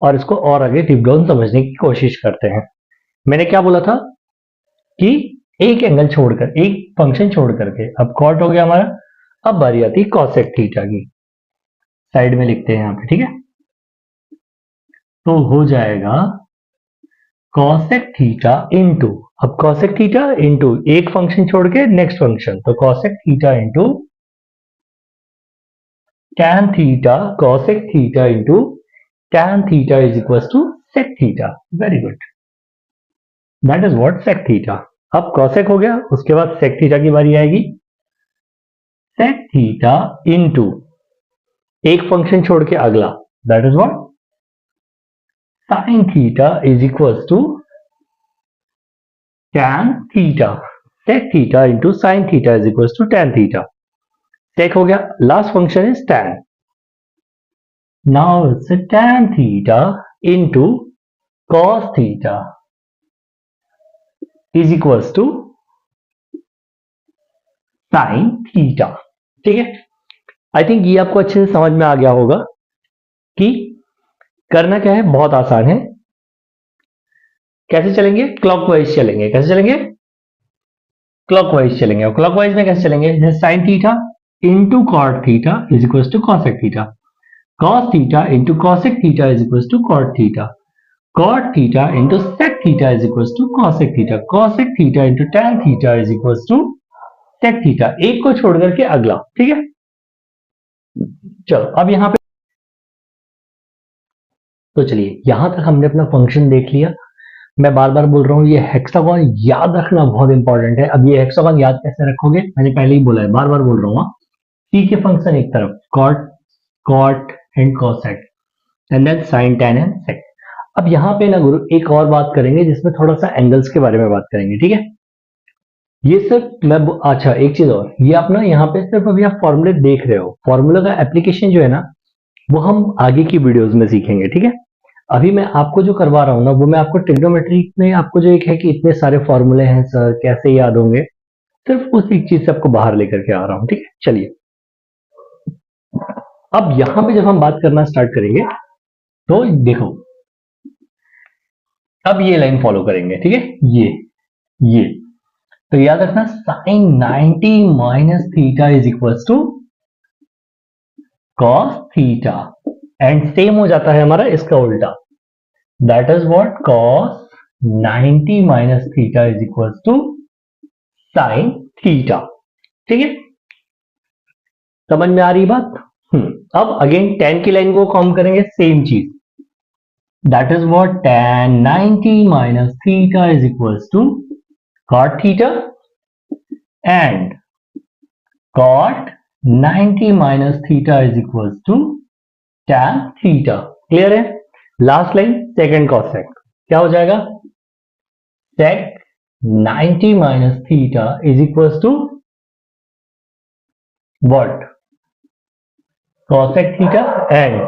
और इसको और आगे डीप डाउन समझने की कोशिश करते हैं। मैंने क्या बोला था कि एक एंगल छोड़कर, एक फंक्शन छोड़ करके, अब cot हो गया हमारा, अब बारी आती है cosec थीटा की। साइड में लिखते हैं यहां पे। ठीक है, तो हो जाएगा cosec थीटा इंटू, अब cosec थीटा इंटू एक फंक्शन छोड़ के नेक्स्ट फंक्शन, तो cosec theta into tan theta, cosec theta into tan theta is equal to sec theta. Very good, that is what sec theta. अब cosec हो गया, उसके बाद sec थीटा की बारी आएगी। sec थीटा इंटू एक फंक्शन छोड़ के अगला, that is what sin theta is equal to tan theta. sec theta into sin theta is equal to tan theta. sec हो गया, last function is tan। Now it's tan theta into cos theta is equal to sin theta. ठीक है, आई थिंक ये आपको अच्छे से समझ में आ गया होगा कि करना क्या है। बहुत आसान है। कैसे चलेंगे? क्लॉकवाइज चलेंगे। कैसे चलेंगे? क्लॉकवाइज चलेंगे। और क्लॉकवाइज में कैसे चलेंगे? जैसे sine theta into cot theta is equal to cosec theta, cos theta into cosec theta is equal to cot theta, cot theta into sec theta is equal to cosec theta, cosec theta into tan theta is equal to sec theta. एक को छोड़ करके अगला। ठीक है, चलो अब यहां पे, तो चलिए यहां तक हमने अपना फंक्शन देख लिया। मैं बार बार बोल रहा हूं, ये हेक्सागोन याद रखना बहुत इंपॉर्टेंट है। अब ये हेक्सागोन याद कैसे रखोगे? मैंने पहले ही बोला है, बार बार बोल रहा हूं। सी के फंक्शन एक तरफ, cot, cot and cosec, and then sine, tan and sec. अब यहां पे ना गुरु एक और बात करेंगे जिसमें थोड़ा सा एंगल्स के बारे में बात करेंगे। ठीक है, ये सिर्फ मैं, अच्छा एक चीज और, ये आप ना यहाँ पे सिर्फ अभी आप फॉर्मूले देख रहे हो। फॉर्मूला का एप्लीकेशन जो है ना, वो हम आगे की वीडियोस में सीखेंगे। ठीक है, अभी मैं आपको जो करवा रहा हूं ना, वो मैं आपको ट्रिग्नोमेट्री में आपको जो एक है कि इतने सारे फॉर्मूले हैं सर, कैसे याद होंगे, सिर्फ उस एक चीज से आपको बाहर लेकर के आ रहा हूं। ठीक है, चलिए अब यहां पे जब हम बात करना स्टार्ट करेंगे तो देखो, अब ये लाइन फॉलो करेंगे। ठीक है, ये तो याद रखना, sine 90 minus theta is equal to cos theta, and same हो जाता है हमारा इसका उल्टा, that is what cos 90 minus theta is equal to sine theta. ठीक है, समझ में आ रही बात? अब अगेन tan की लाइन को कॉम करेंगे, सेम चीज, that is what tan 90 minus theta is equal to cot theta, and cot 90 minus theta is equal to tan theta. Clear है? लास्ट लाइन सेकंड कॉसेक, क्या हो जाएगा? sec 90 minus theta is equal to what? cosec theta, and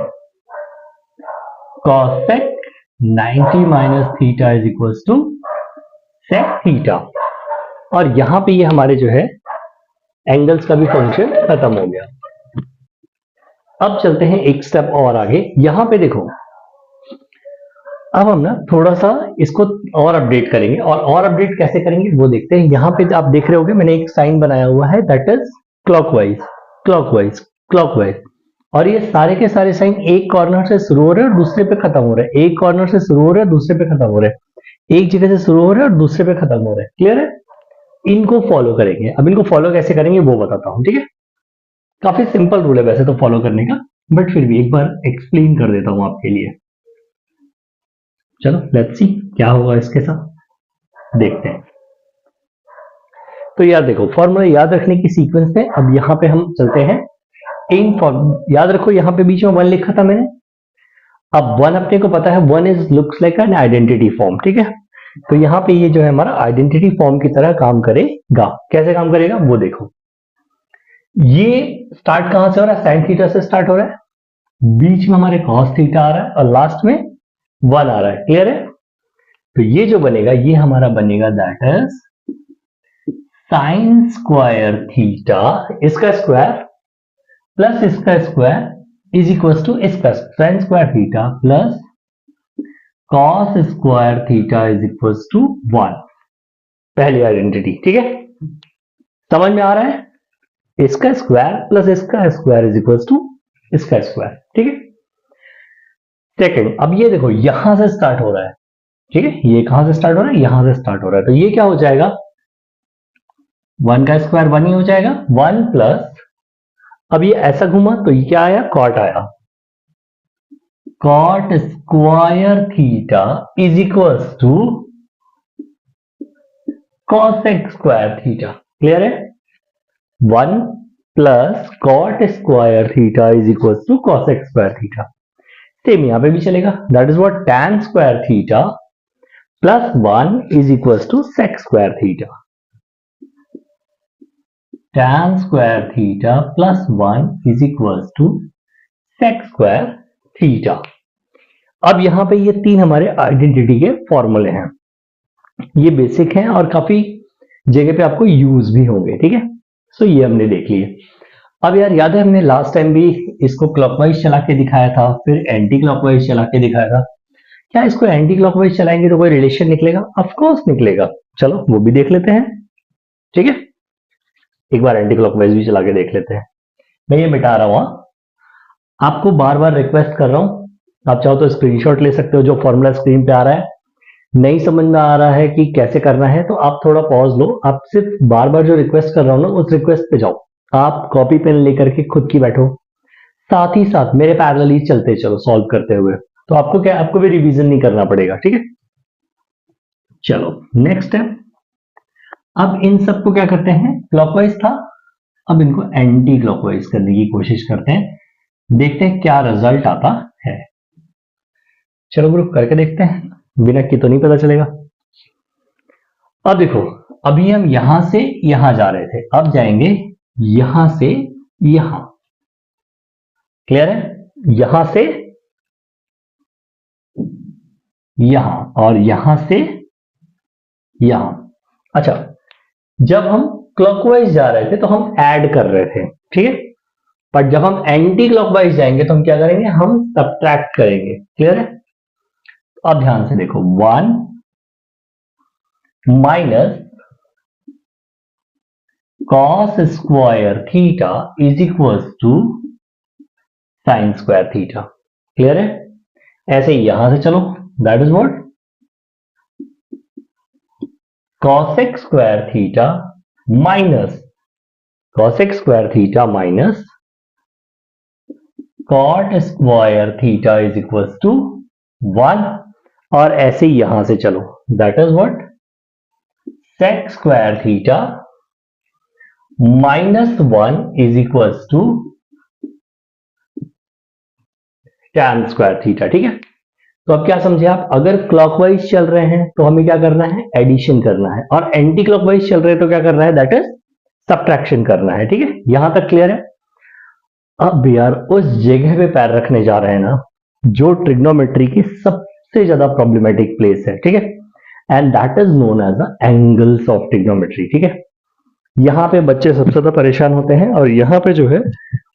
cosec 90 minus theta is equal to sec theta. और यहां पे ये हमारे जो है एंगल्स का भी फंक्शन खत्म हो गया। अब चलते हैं एक स्टेप और आगे। यहां पे देखो, अब हम ना थोड़ा सा इसको और अपडेट करेंगे, और अपडेट कैसे करेंगे वो देखते हैं। यहां पे आप देख रहे होगे मैंने एक साइन बनाया हुआ है, that is clockwise, clockwise, clockwise. और ये सारे के सारे साइन एक कॉर्नर से शुरू हो रहे हैं और दूसरे पे खत्म हो रहे हैं, एक कॉर्नर से शुरू हो रहे हैं दूसरे पे खत्म हो रहे हैं, एक जगह से शुरू हो रहे हैं और दूसरे पे खत्म हो रहे हैं। क्लियर है? इनको फॉलो करेंगे। अब इनको फॉलो कैसे करेंगे वो बताता हूं, ठीक है। काफी सिंपल रूल है वैसे तो फॉलो करने का, बट फिर भी एक बार एक्सप्लेन कर देता हूं आपके लिए। चलो लेट्स सी क्या होगा इसके साथ, देखते हैं। तो यार देखो, फॉर्मूला याद रखने की सीक्वेंस है। अब यहां पे हम चलते हैं इन फॉर्म, याद रखो यहां पे बीच में 1 लिखा था मैंने। अब 1 अपने को पता है 1 is looks like an identity form, ठीक है। तो यहाँ पे ये जो है हमारा आइडेंटिटी फॉर्म की तरह काम करेगा। कैसे काम करेगा वो देखो। ये स्टार्ट कहां से हो रहा है, साइन थीटा से स्टार्ट हो रहा है, बीच में हमारे कॉस थीटा आ रहा है और लास्ट में 1 आ रहा है। क्लियर है। तो ये जो बनेगा ये हमारा बनेगा that is sine square theta, इसका स्क्वायर प्लस इसका स्क्वायर इज इक्वल टू इसका sine square theta plus cos square theta is equal to 1। पहली आइडेंटिटी, ठीक है, समझ में आ रहा है। इसका स्क्वायर प्लस इसका स्क्वायर इज इक्वल टू इसका स्क्वायर, ठीक है। सेकंड, अब ये देखो यहां से स्टार्ट हो रहा है, ठीक है, ये कहां से स्टार्ट हो रहा है, यहां से स्टार्ट हो रहा है। तो ये क्या हो जाएगा, 1 का स्क्वायर 1 ही हो जाएगा, 1 प्लस, अब ये ऐसा घूमा तो ये क्या आया, कॉट आया, cot square theta is equal to cosec square theta. Clear है। 1 plus cot square theta is equal to cosec square theta. Same यहां पे भी चलेगा, that is what tan square theta plus 1 is equal to sec square theta. Tan square theta plus 1 is equal to sec square theta. अब यहां पे ये तीन हमारे आइडेंटिटी के फॉर्मूले हैं, ये बेसिक हैं और काफी जगह पे आपको यूज भी होंगे, ठीक है। सो ये हमने देख लिए। अब यार याद है हमने लास्ट टाइम भी इसको क्लॉकवाइज चला के दिखाया था, फिर एंटी क्लॉकवाइज चला के दिखाया था। क्या इसको एंटी क्लॉकवाइज चलाएंगे तो कोई रिलेशन निकलेगा? ऑफ कोर्स निकलेगा। चलो वो भी देख लेते हैं, ठीक है। एक बार एंटी क्लॉकवाइज भी चला के देख लेते हैं। मैं ये मिटा रहा हूं, आपको बार बार रिक्वेस्ट कर रहा हूं, आप चाहो तो स्क्रीनशॉट ले सकते हो जो फॉर्मूला स्क्रीन पे आ रहा है। नहीं समझ में आ रहा है कि कैसे करना है तो आप थोड़ा पॉज लो, आप सिर्फ बार बार जो रिक्वेस्ट कर रहा हूं ना उस रिक्वेस्ट पे जाओ, आप कॉपी पेन लेकर के खुद की बैठो, साथ ही साथ मेरे पैरेलली चलते चलो सॉल्व करते हुए। तो आपको क्या, आपको भी रिवीजन नहीं करना पड़ेगा, ठीक है। चलो नेक्स्ट है, अब इन सबको क्या करते हैं, क्लॉकवाइज था, अब इनको एंटी क्लॉकवाइज करने की कोशिश करते हैं, देखते हैं क्या रिजल्ट आता है। चलो ग्रुप करके देखते हैं, बिना की तो नहीं पता चलेगा। अब देखो, अभी हम यहां से यहां जा रहे थे, अब जाएंगे यहां से यहां। क्लियर है, यहां से यहां और यहां से यहां। अच्छा, जब हम क्लॉकवाइज जा रहे थे तो हम ऐड कर रहे थे, ठीक है, पर जब हम एंटी क्लॉकवाइज जाएंगे तो हम क्या करेंगे, हम सब्ट्रैक्ट करेंगे। क्लियर है। अब ध्यान से देखो, 1 minus cos square theta is equal to sine square theta. Clear है। ऐसे ही यहां से चलो, that is what cosec square theta minus cosec square theta minus cot square theta is equal to 1, और ऐसे ही यहां से चलो, that is what sec square theta minus 1 is equal to tan square theta. ठीक है, तो अब क्या समझे आप, अगर क्लॉकवाइज चल रहे हैं तो हमें क्या करना है, एडिशन करना है, और एंटी क्लॉकवाइज चल रहे हैं तो क्या करना है, दैट इज सब्ट्रैक्शन करना है। ठीक है, यहां तक क्लियर है। अब यार उस जगह पे पैर रखने जा रहे हैं ना जो ट्रिग्नोमेट्री की सबसे ज्यादा प्रॉब्लमेटिक प्लेस है, ठीक है, and that is known as the angles of trigonometry. ठीक है, यहाँ पे बच्चे सबसे ज्यादा परेशान होते हैं और यहाँ पे जो है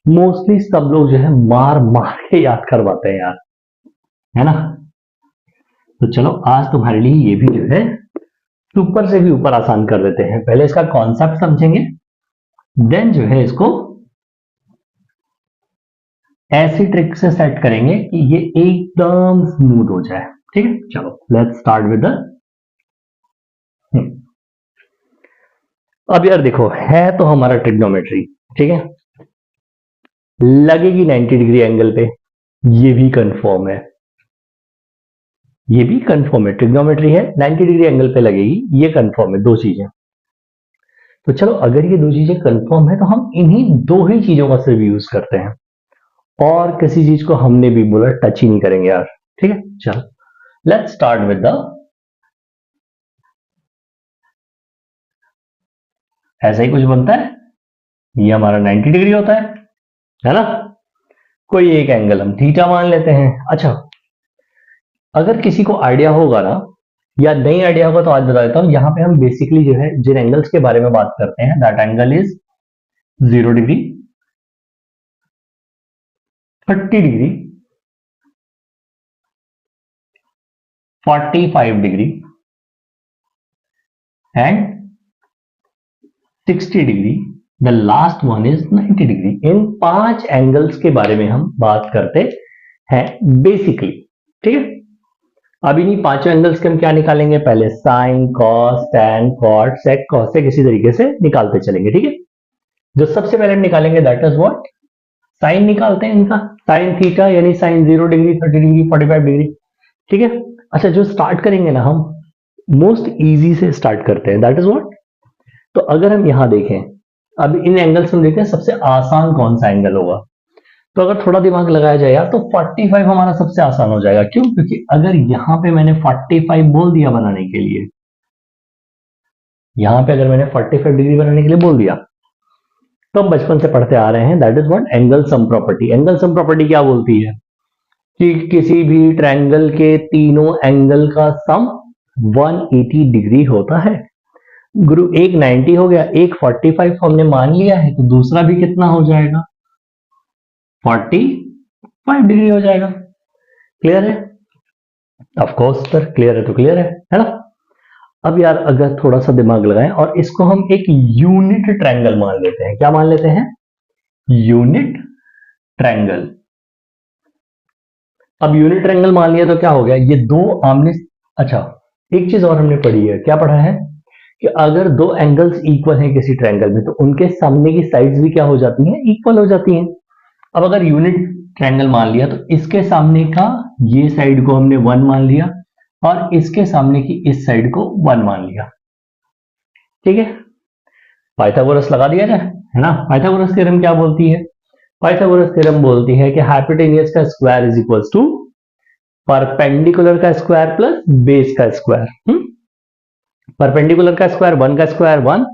मोस्टली सब लोग जो है मार मार के याद करवाते हैं यार, है ना। तो चलो आज तुम्हारे लिए ये भी जो है ऊपर से भी ऊपर आसान कर देते हैं। पहले इसका कॉन्सेप्ट समझेंगे, देन जो है इसको ऐसी ट्रिक से सेट करेंगे कि ये एकदम स्मूथ हो जाए। ठीक है, चलो लेट्स स्टार्ट विद द अब यार देखो, है तो हमारा ट्रिग्नोमेट्री, ठीक है, लगेगी 90 डिग्री एंगल पे, ये भी कंफर्म है, ये भी कंफर्म है, ट्रिग्नोमेट्री है, 90 डिग्री एंगल पे लगेगी, ये कंफर्म है, दो चीजें। तो चलो, अगर ये दो चीजें कंफर्म है तो हम इन्हीं दो ही चीजों का सिर्फ यूज करते हैं, और किसी चीज को हमने भी बोला टच ही नहीं करेंगे यार, ठीक है। चलो, लेट्स स्टार्ट विद द, ऐसा ही कुछ बनता है, ये हमारा 90 डिग्री होता है ना। कोई एक एंगल हम थीटा मान लेते हैं। अच्छा, अगर किसी को आइडिया होगा ना, या नहीं आइडिया होगा तो आज बता देता हूं। यहां पे हम बेसिकली जो है जिन एंगल्स के बारे में बात करते हैं, that angle is 0 degree, 30 degree, 45 degree and 60 degree, the last one is 90 degree. In 5 angles के बारे में हम बात करते हैं बेसिकली, ठीक है। अब इन्हीं 5 एंगल्स के हम क्या निकालेंगे, पहले sign, cos, tan, cot, sec, cosec, इसी तरीके से निकालते चलेंगे, ठीक है। जो सबसे पहले हम निकालेंगे दैट इज व्हाट, साइन निकालते हैं इनका, साइन थीटा यानी साइन 0 डिग्री, 30 डिग्री, 45 डिग्री, ठीक है। अच्छा, जो स्टार्ट करेंगे ना हम, मोस्ट इजी से स्टार्ट करते हैं, दैट इज व्हाट। तो अगर हम यहां देखें, अब इन एंगल्स में देखते हैं सबसे आसान कौन सा एंगल होगा। तो अगर थोड़ा दिमाग लगाया जाए यार, तो 45 हमारा सबसे आसान हो जाएगा। क्यों? क्योंकि अगर यहां पे मैंने 45 बोल दिया बनाने के लिए, यहां पे अगर मैंने 45 डिग्री बनाने के लिए बोल दिया, तो हम बचपन से पढ़ते आ रहे हैं, that is what, angle sum property. Angle sum property क्या बोलती है कि किसी भी ट्रायंगल के तीनों एंगल का सम 180 डिग्री होता है। गुरु, एक 90 हो गया, एक 45 हमने मान लिया है, तो दूसरा भी कितना हो जाएगा, 45 डिग्री हो जाएगा। क्लियर है? ऑफ कोर्स सर, क्लियर है तो क्लियर है ना। अब यार अगर थोड़ा सा दिमाग लगाएं और इसको हम एक यूनिट ट्रायंगल मान लेते हैं, क्या मान लेते हैं, यूनिट ट्रायंगल। अब यूनिट ट्रायंगल मान लिया तो क्या हो गया, ये दो आमने, अच्छा एक चीज और हमने पढ़ी है, क्या पढ़ा है कि अगर दो एंगल्स इक्वल हैं किसी ट्रायंगल में, तो उनके सामने की साइड्स भी क्या हो जाती हैं, इक्वल हो जाती हैं। अब अगर यूनिट ट्रायंगल मान लिया, तो इसके सामने का ये साइड को हमने 1 मान लिया, और इसके सामने की इस साइड को 1 मान लिया, ठीक है। पाइथागोरस लगा दिया जाए, है ना। पाइथागोरस थ्योरम क्या बोलती है, पाइथागोरस थ्योरम बोलती है कि हाइपोटेन्यूज का square is equals to perpendicular का स्क्वायर प्लस बेस का स्क्वायर। परपेंडिकुलर का स्क्वायर 1 का स्क्वायर 1,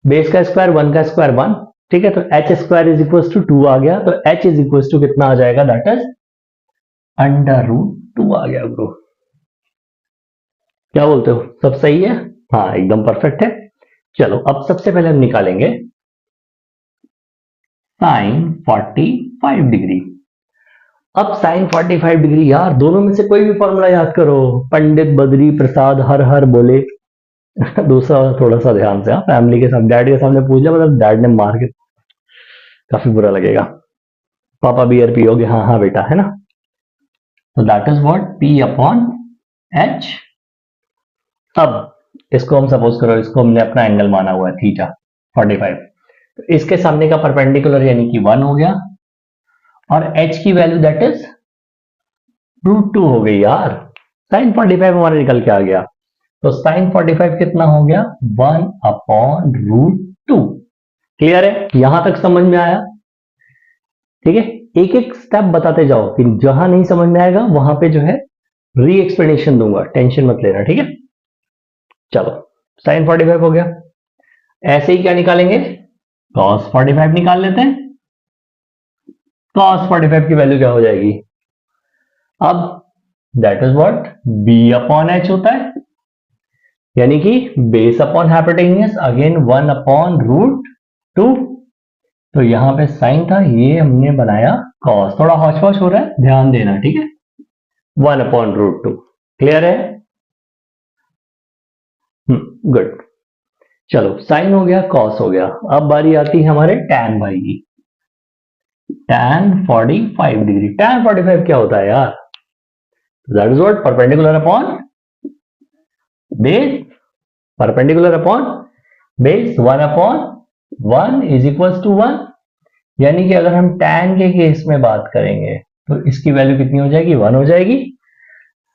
बेस का स्क्वायर 1 का स्क्वायर 1, ठीक है। तो H square is equals to 2 आ गया, तो एच इज इक्वल्स टू कितना आ जाएगा, दैट इज √2 आ गया ब्रो। क्या बोलते हो, सब सही है? हाँ, एकदम परफेक्ट है। चलो, अब सबसे पहले हम निकालेंगे साइन 45 डिग्री। अब साइन 45 डिग्री, यार दोनों में से कोई भी फॉर्मूला याद करो, पंडित बद्री प्रसाद हर हर बोले। दूसरा थोड़ा सा ध्यान से, फैमिली के सामने, डैड के सामने पूछ लिया, मतलब डैड ने मार के काफी बुरा लगेगा। पापा बियर पियोगे? हाँ हाँ बेटा, है ना। तो that is what, P upon H। अब इसको हम सपोज करो, इसको हमने अपना एंगल माना हुआ है थीटा 45, तो इसके सामने का परपेंडिकुलर यानी कि 1 हो गया, और H की वैल्यू दैट इज √2 हो गई यार। साइन 45 हमारा निकल के आ गया, तो साइन 45 कितना हो गया, 1 अपॉन √2। क्लियर है? यहां तक समझ में आया? ठीक है, एक एक स्टेप बताते जाओ, कि जहां नहीं समझ में आएगा वहां पे जो है री एक्सप्लेनेशन दूंगा, टेंशन मत लेना, ठीक है। चलो, साइन 45 हो गया, ऐसे ही क्या निकालेंगे, cos 45 निकाल लेते हैं। cos 45 की वैल्यू क्या हो जाएगी, अब that is what, B upon H होता है, यानी कि base upon hypotenuse, again 1 upon √2। तो यहां पे साइन था, ये हमने बनाया cos, थोड़ा हौच पौच हो रहा है, ध्यान देना, ठीक है। 1 अपॉन √2, क्लियर है? गुड। चलो, साइन हो गया, cos हो गया, अब बारी आती है हमारे tan भाई की। tan 45 डिग्री, tan 45 क्या होता है यार, that is what, perpendicular upon base, perpendicular upon base 1/1 is equal to 1, यानी कि अगर हम tan के केस में बात करेंगे तो इसकी वैल्यू कितनी हो जाएगी, 1 हो जाएगी।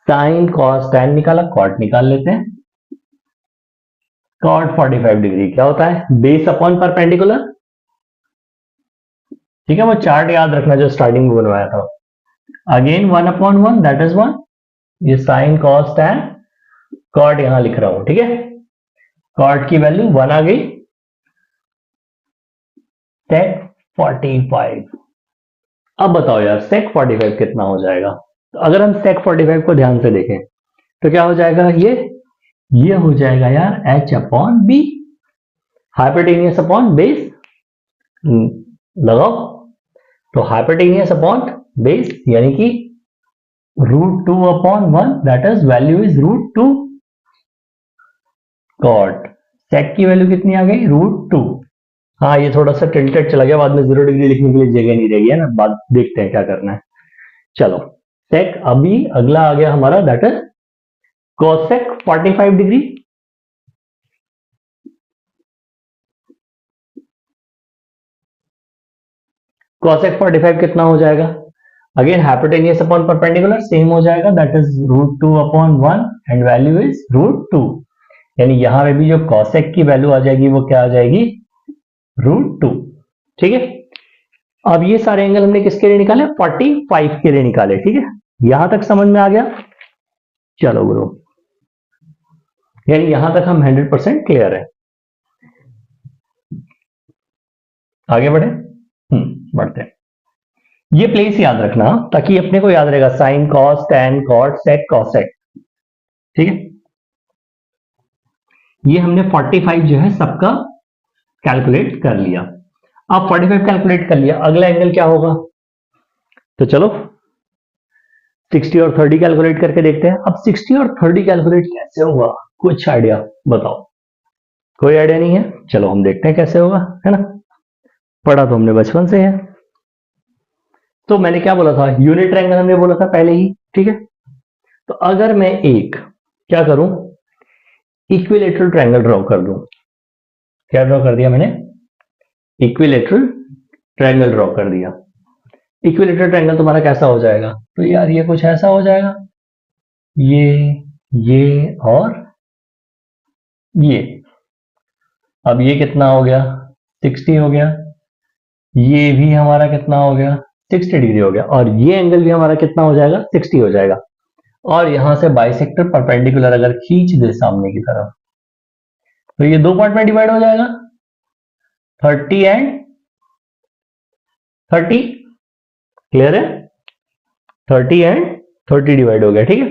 साइन कॉस tan निकाला, कॉट निकाल लेते हैं। कॉट 45 डिग्री क्या होता है, बेस अपॉन परपेंडिकुलर। ठीक है, वो चार्ट याद रखना जो स्टार्टिंग में बनवाया था। अगेन 1/1 दैट इज 1, ये साइन कॉस tan, कॉट यहां लिख रहा हूं। ठीक है, कॉट की वैल्यू 1 आ गई। sec 45, अब बताओ यार sec 45 कितना हो जाएगा। तो अगर हम sec 45 को ध्यान से देखें तो क्या हो जाएगा, ये हो जाएगा यार h/b, हाइपोटेनियस अपॉन बेस। लगाओ, तो हाइपोटेनियस अपॉन बेस यानी कि √2/1, that is value is √2। Cot sec की वैल्यू कितनी आ गई, √2। हाँ, ये थोड़ा सा टिल्टेड चला गया, बाद में 0 डिग्री लिखने के लिए जगह नहीं रहेगी है ना, बाद देखते हैं क्या करना है। चलो, sec अभी अगला आ गया हमारा, that is cosec 45 degree. cosec 45 कितना हो जाएगा, again hypotenuse upon perpendicular same हो जाएगा, that is √2/1 and value is √2, यानी यहां पे भी जो cosec की वैल्यू आ जाएगी वो क्या आ जाएगी, √2। ठीक है, अब ये सारे एंगल हमने किसके लिए निकाले, 45 के लिए निकाले। ठीक है, यहां तक समझ में आ गया। चलो गुरु, यानी यहां तक हम 100% क्लियर है। आगे बढ़े, बढ़ते हैं। ये प्लेस याद रखना ताकि अपने को याद रहेगा, sine cos tan cot sec cosec. ठीक है, ये हमने 45 जो है सबका कैलकुलेट कर लिया। अब 45 कैलकुलेट कर लिया, अगला एंगल क्या होगा, तो चलो 60 और 30 कैलकुलेट करके देखते हैं। अब 60 और 30 कैलकुलेट कैसे होगा, कुछ आइडिया बताओ, कोई आइडिया नहीं है। चलो हम देखते हैं कैसे होगा, है ना, पढ़ा तो हमने बचपन से है। तो मैंने क्या बोला था, यूनिट ट्रायंगल हमने बोला था पहले ही। ठीक है, तो अगर मैं एक क्या करूं, इक्विलेटरल ट्रायंगल ड्रॉ कर दूं। क्या ड्रॉ कर दिया मैंने, इक्विलेटरल ट्रायंगल ड्रॉ कर दिया। इक्विलेटरल ट्रायंगल तुम्हारा कैसा हो जाएगा, तो यार ये कुछ ऐसा हो जाएगा, ये और ये। अब ये कितना हो गया, 60 हो गया, ये भी हमारा कितना हो गया, 60 डिग्री हो गया, और ये एंगल भी हमारा कितना हो जाएगा, 60 हो जाएगा। और यहां से बाइसेक्टर परपेंडिकुलर अगर खींच दे सामने की तरफ, तो ये दो पार्ट में डिवाइड हो जाएगा, 30 एंड 30। क्लियर है, 30 एंड 30 डिवाइड हो गया। ठीक है,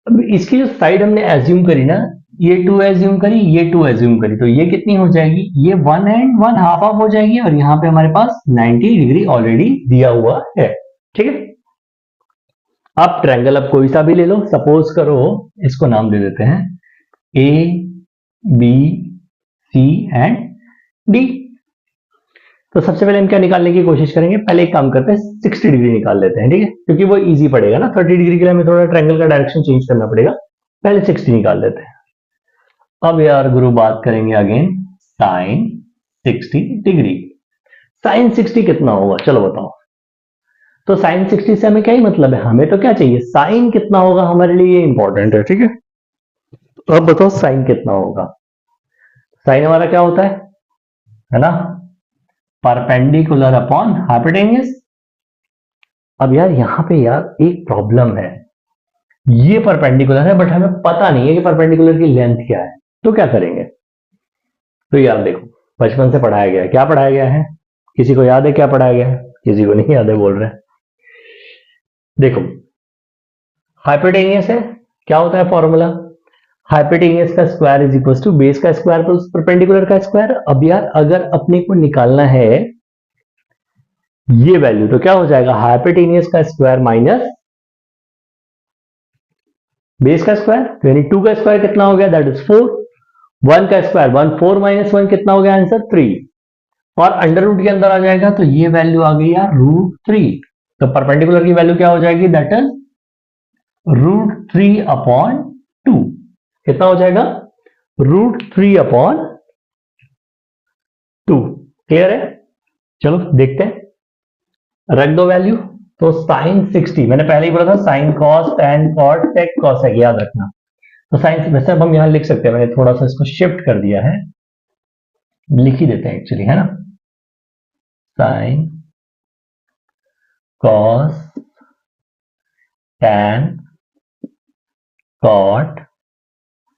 अब इसकी जो साइड हमने एज्यूम करी ना, ये 2 एज्यूम करी, ये 2 एज्यूम करी, तो ये कितनी हो जाएगी, ये 1 एंड 1 हाफ हाफ हो जाएगी, और यहां पे हमारे पास 90 डिग्री ऑलरेडी दिया हुआ है। ठीक है, अब ट्रायंगल अब कोई सा भी ले लो, सपोज करो इसको नाम दे देते हैं ABC एंड D। तो सबसे पहले हम क्या निकालने की कोशिश करेंगे, पहले एक काम करते हैं 60 डिग्री निकाल लेते हैं। ठीक है, क्योंकि वो इजी पड़ेगा ना, 30 डिग्री के लिए हमें थोड़ा ट्रायंगल का डायरेक्शन चेंज करना पड़ेगा, पहले 60 निकाल लेते हैं। अब यार गुरु बात करेंगे अगेन साइन 60 डिग्री। साइन 60 कितना होगा, चलो बताओ। तो साइन 60 से हमें क्या ही मतलब है, हमें तो क्या चाहिए, साइन कितना होगा, हमारे लिए ये इंपॉर्टेंट है। ठीक है, तो अब बताओ साइन कितना होगा। साइन हमारा क्या होता है ना, परपेंडिकुलर अपॉन हाइपोटेनियस। अब यार यहां पे यार एक प्रॉब्लम है, ये परपेंडिकुलर है बट हमें पता नहीं है कि परपेंडिकुलर की लेंथ क्या है, तो क्या करेंगे। तो यार देखो, बचपन से पढ़ाया गया है, क्या पढ़ाया गया है, किसी को याद है क्या पढ़ाया गया है, किसी को नहीं याद है बोल रहे हैं। देखो हाइपोटेनियस है, क्या होता है फॉर्मूला, हाइपोटेनियस का square is equal to base का स्क्वायर प्लस परपेंडिकुलर का स्क्वायर। अब यार अगर अपने को निकालना है ये वैल्यू, तो क्या हो जाएगा, हाइपोटेनियस का स्क्वायर माइनस बेस का स्क्वायर, तो यानी 2 का स्क्वायर कितना हो गया, दैट इज 4। 1 का स्क्वायर 1, 4 माइनस 1 कितना हो गया, आंसर 3, और अंडर रूट के अंदर आ जाएगा, तो ये वैल्यू आ गई यार √3। तो परपेंडिकुलर की वैल्यू क्या हो जाएगी, दैट इज √3/2। कितना हो जाएगा, √3/2। क्लियर है? चलो देखते हैं, रख दो वैल्यू। तो साइन 60, मैंने पहले ही बोला था sine cos tan cot sec cosec, याद रखना। तो साइन, वैसे अब हम यहां लिख सकते हैं, मैंने थोड़ा सा इसको शिफ्ट कर दिया है, लिख ही देते हैं एक्चुअली, है ना। Sine cos tan cot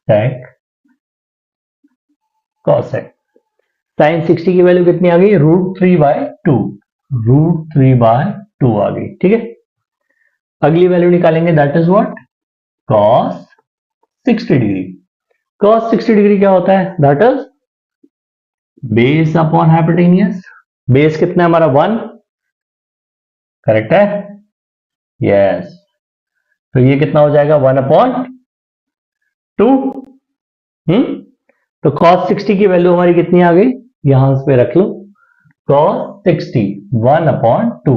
sec cosec. Sine 60 की वैल्यू कितनी आ गई? √3/2, √3/2 आ गई। ठीक है, अगली वैल्यू निकालेंगे, that is what? cos 60 degree. cos 60 degree क्या होता है? That is base upon hypotenuse. Base कितना है हमारा? 1, करेक्ट है? यस। तो ये कितना हो जाएगा? 1/2। तो cos 60 की वैल्यू हमारी कितनी आ गई? यहां पे रख लो, cos 60 1/2।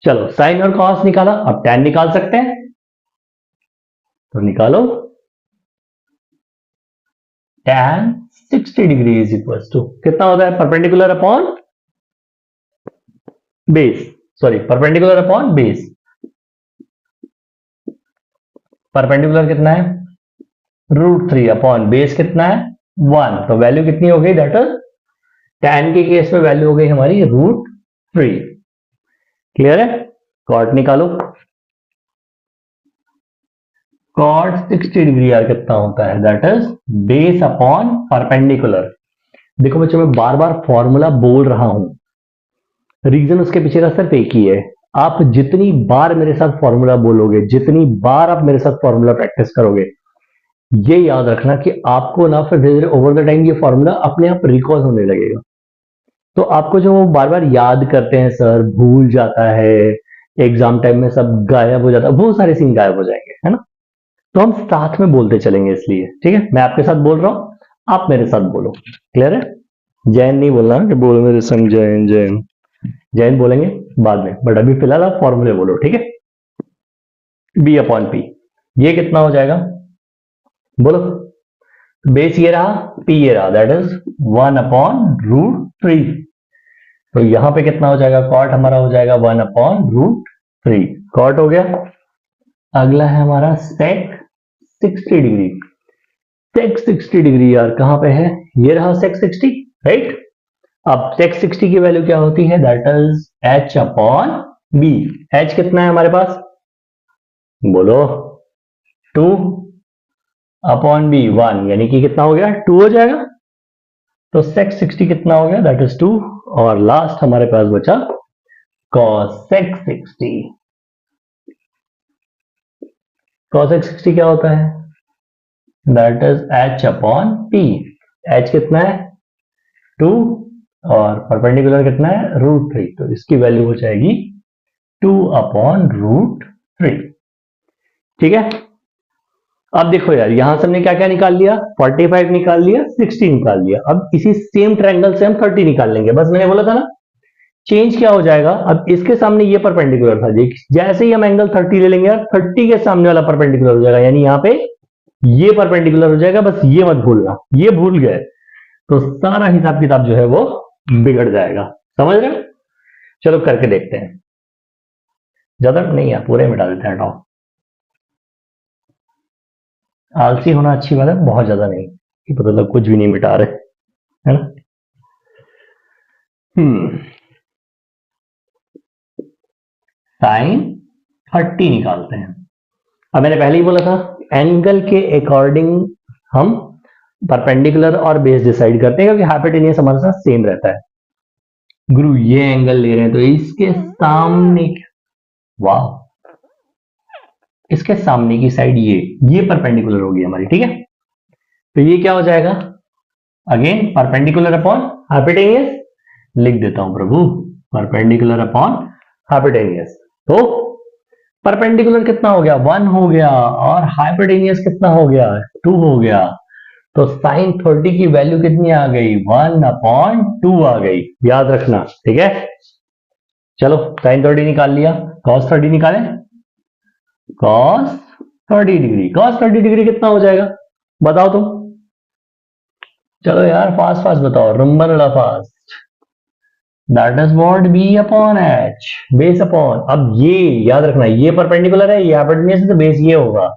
चलो साइन और cos निकाला, अब tan निकाल सकते हैं, तो निकालो। tan 60 degree is equal to कितना होता है? Perpendicular upon base, sorry perpendicular upon base. Perpendicular कितना है? √3 अपॉन बेस कितना है? 1। तो वैल्यू कितनी हो गई? दैट इज tan के केस में वैल्यू हो गई हमारी √3। क्लियर है? कॉट निकालो। cot 60 डिग्री यार कितना होता है? That is base upon perpendicular. देखो बच्चों, मैं बार बार फॉर्मूला बोल रहा हूं, रीजन उसके पीछे का सिर्फ एक ही है। आप जितनी बार मेरे साथ फॉर्मूला बोलोगे, जितनी बार आप मेरे साथ फॉर्मूला प्रैक्टिस करोगे, ये याद रखना कि आपको ना फिर धीरे धीरे ओवर द टाइम ये फॉर्मूला अपने आप रिकॉल होने लगेगा। तो आपको जो बार बार याद करते हैं सर, भूल जाता है, एग्जाम टाइम में सब गायब हो जाता है, वो सारे सीन गायब हो जाएंगे, है ना। तो हम साथ में बोलते चलेंगे, इसलिए ठीक है, मैं आपके साथ बोल रहा हूं, आप मेरे साथ बोलो। क्लियर है? जैन नहीं बोलना कि बोलो मेरे संग जैन जैन, जैन बोलेंगे बाद में, बट अभी फिलहाल आप फॉर्मूले बोलो, ठीक है। B/P, ये कितना हो जाएगा? बोलो। बेस ये रहा, P ये रहा, दैट इज 1/√3। तो यहां पे कितना हो जाएगा? कॉट हमारा हो जाएगा 1/√3। कॉट हो गया। अगला है हमारा sec 60 डिग्री। sec 60 डिग्री यार कहां पे है? ये रहा sec 60, राइट। अब sec 60 की वैल्यू क्या होती है? That is h/b। h कितना है हमारे पास? बोलो। 2/b, 1, यानी कि कितना हो गया? 2 हो जाएगा। तो sec 60 कितना हो गया? That is 2। और लास्ट हमारे पास बचा cosec 60। cosec 60 क्या होता है? That is h/p। h कितना है? 2, और परपेंडिकुलर कितना है? √3। तो इसकी वैल्यू हो जाएगी 2/√3। ठीक है। अब देखो यार, यहां से हमने क्या क्या निकाल लिया? 45 निकाल लिया, 60 निकाल लिया। अब इसी सेम ट्रायंगल से हम 30 निकाल लेंगे। बस मैंने बोला था ना, चेंज क्या हो जाएगा? अब इसके सामने ये परपेंडिकुलर था, जैसे ही हम एंगल 30 ले लेंगे यार, 30 के सामने वाला परपेंडिकुलर हो जाएगा, यानी यहां पे ये परपेंडिकुलर हो जाएगा। बस ये मत भूलना, ये भूल गए तो सारा हिसाब किताब जो है वो बिगड़ जाएगा। समझ रहे हो? चलो करके देखते हैं। ज्यादा नहीं यार, पूरे मिटा देते हैं, हटाओ। आलसी होना अच्छी बात है, बहुत ज्यादा नहीं कि मतलब कुछ भी नहीं मिटा रहे, है ना। साइन 30 निकालते हैं। अब मैंने पहले ही बोला था, एंगल के अकॉर्डिंग हम परपेंडिकुलर और बेस डिसाइड करते हैं, क्योंकि हाइपोटेनियस हमारे साथ सेम रहता है। गुरु ये एंगल ले रहे हैं तो इसके सामने, वाह, इसके सामने की साइड ये परपेंडिकुलर होगी हमारी, ठीक है। तो ये क्या हो जाएगा? अगेन परपेंडिकुलर अपॉन हाइपोटेनियस, लिख देता हूं प्रभु, परपेंडिकुलर अपॉन हाइपोटेनियस। तो परपेंडिकुलर कितना हो गया? 1 हो गया, और हाइपोटेनियस कितना हो गया? 2 हो गया। तो साइन 30 की वैल्यू कितनी आ गई? 1/2 आ गई, याद रखना, ठीक है। चलो साइन 30 निकाल लिया, cos 30 निकालें। cos 30 डिग्री, cos 30 डिग्री कितना हो जाएगा? बताओ तुम। चलो यार फास्ट फास्ट बताओ, रुम्बा fast. That is what B upon H, base upon. अब ये याद रखना, ये परपेंडिकुलर है, ये हाइपोटेन्यूज है, तो बेस ये होगा,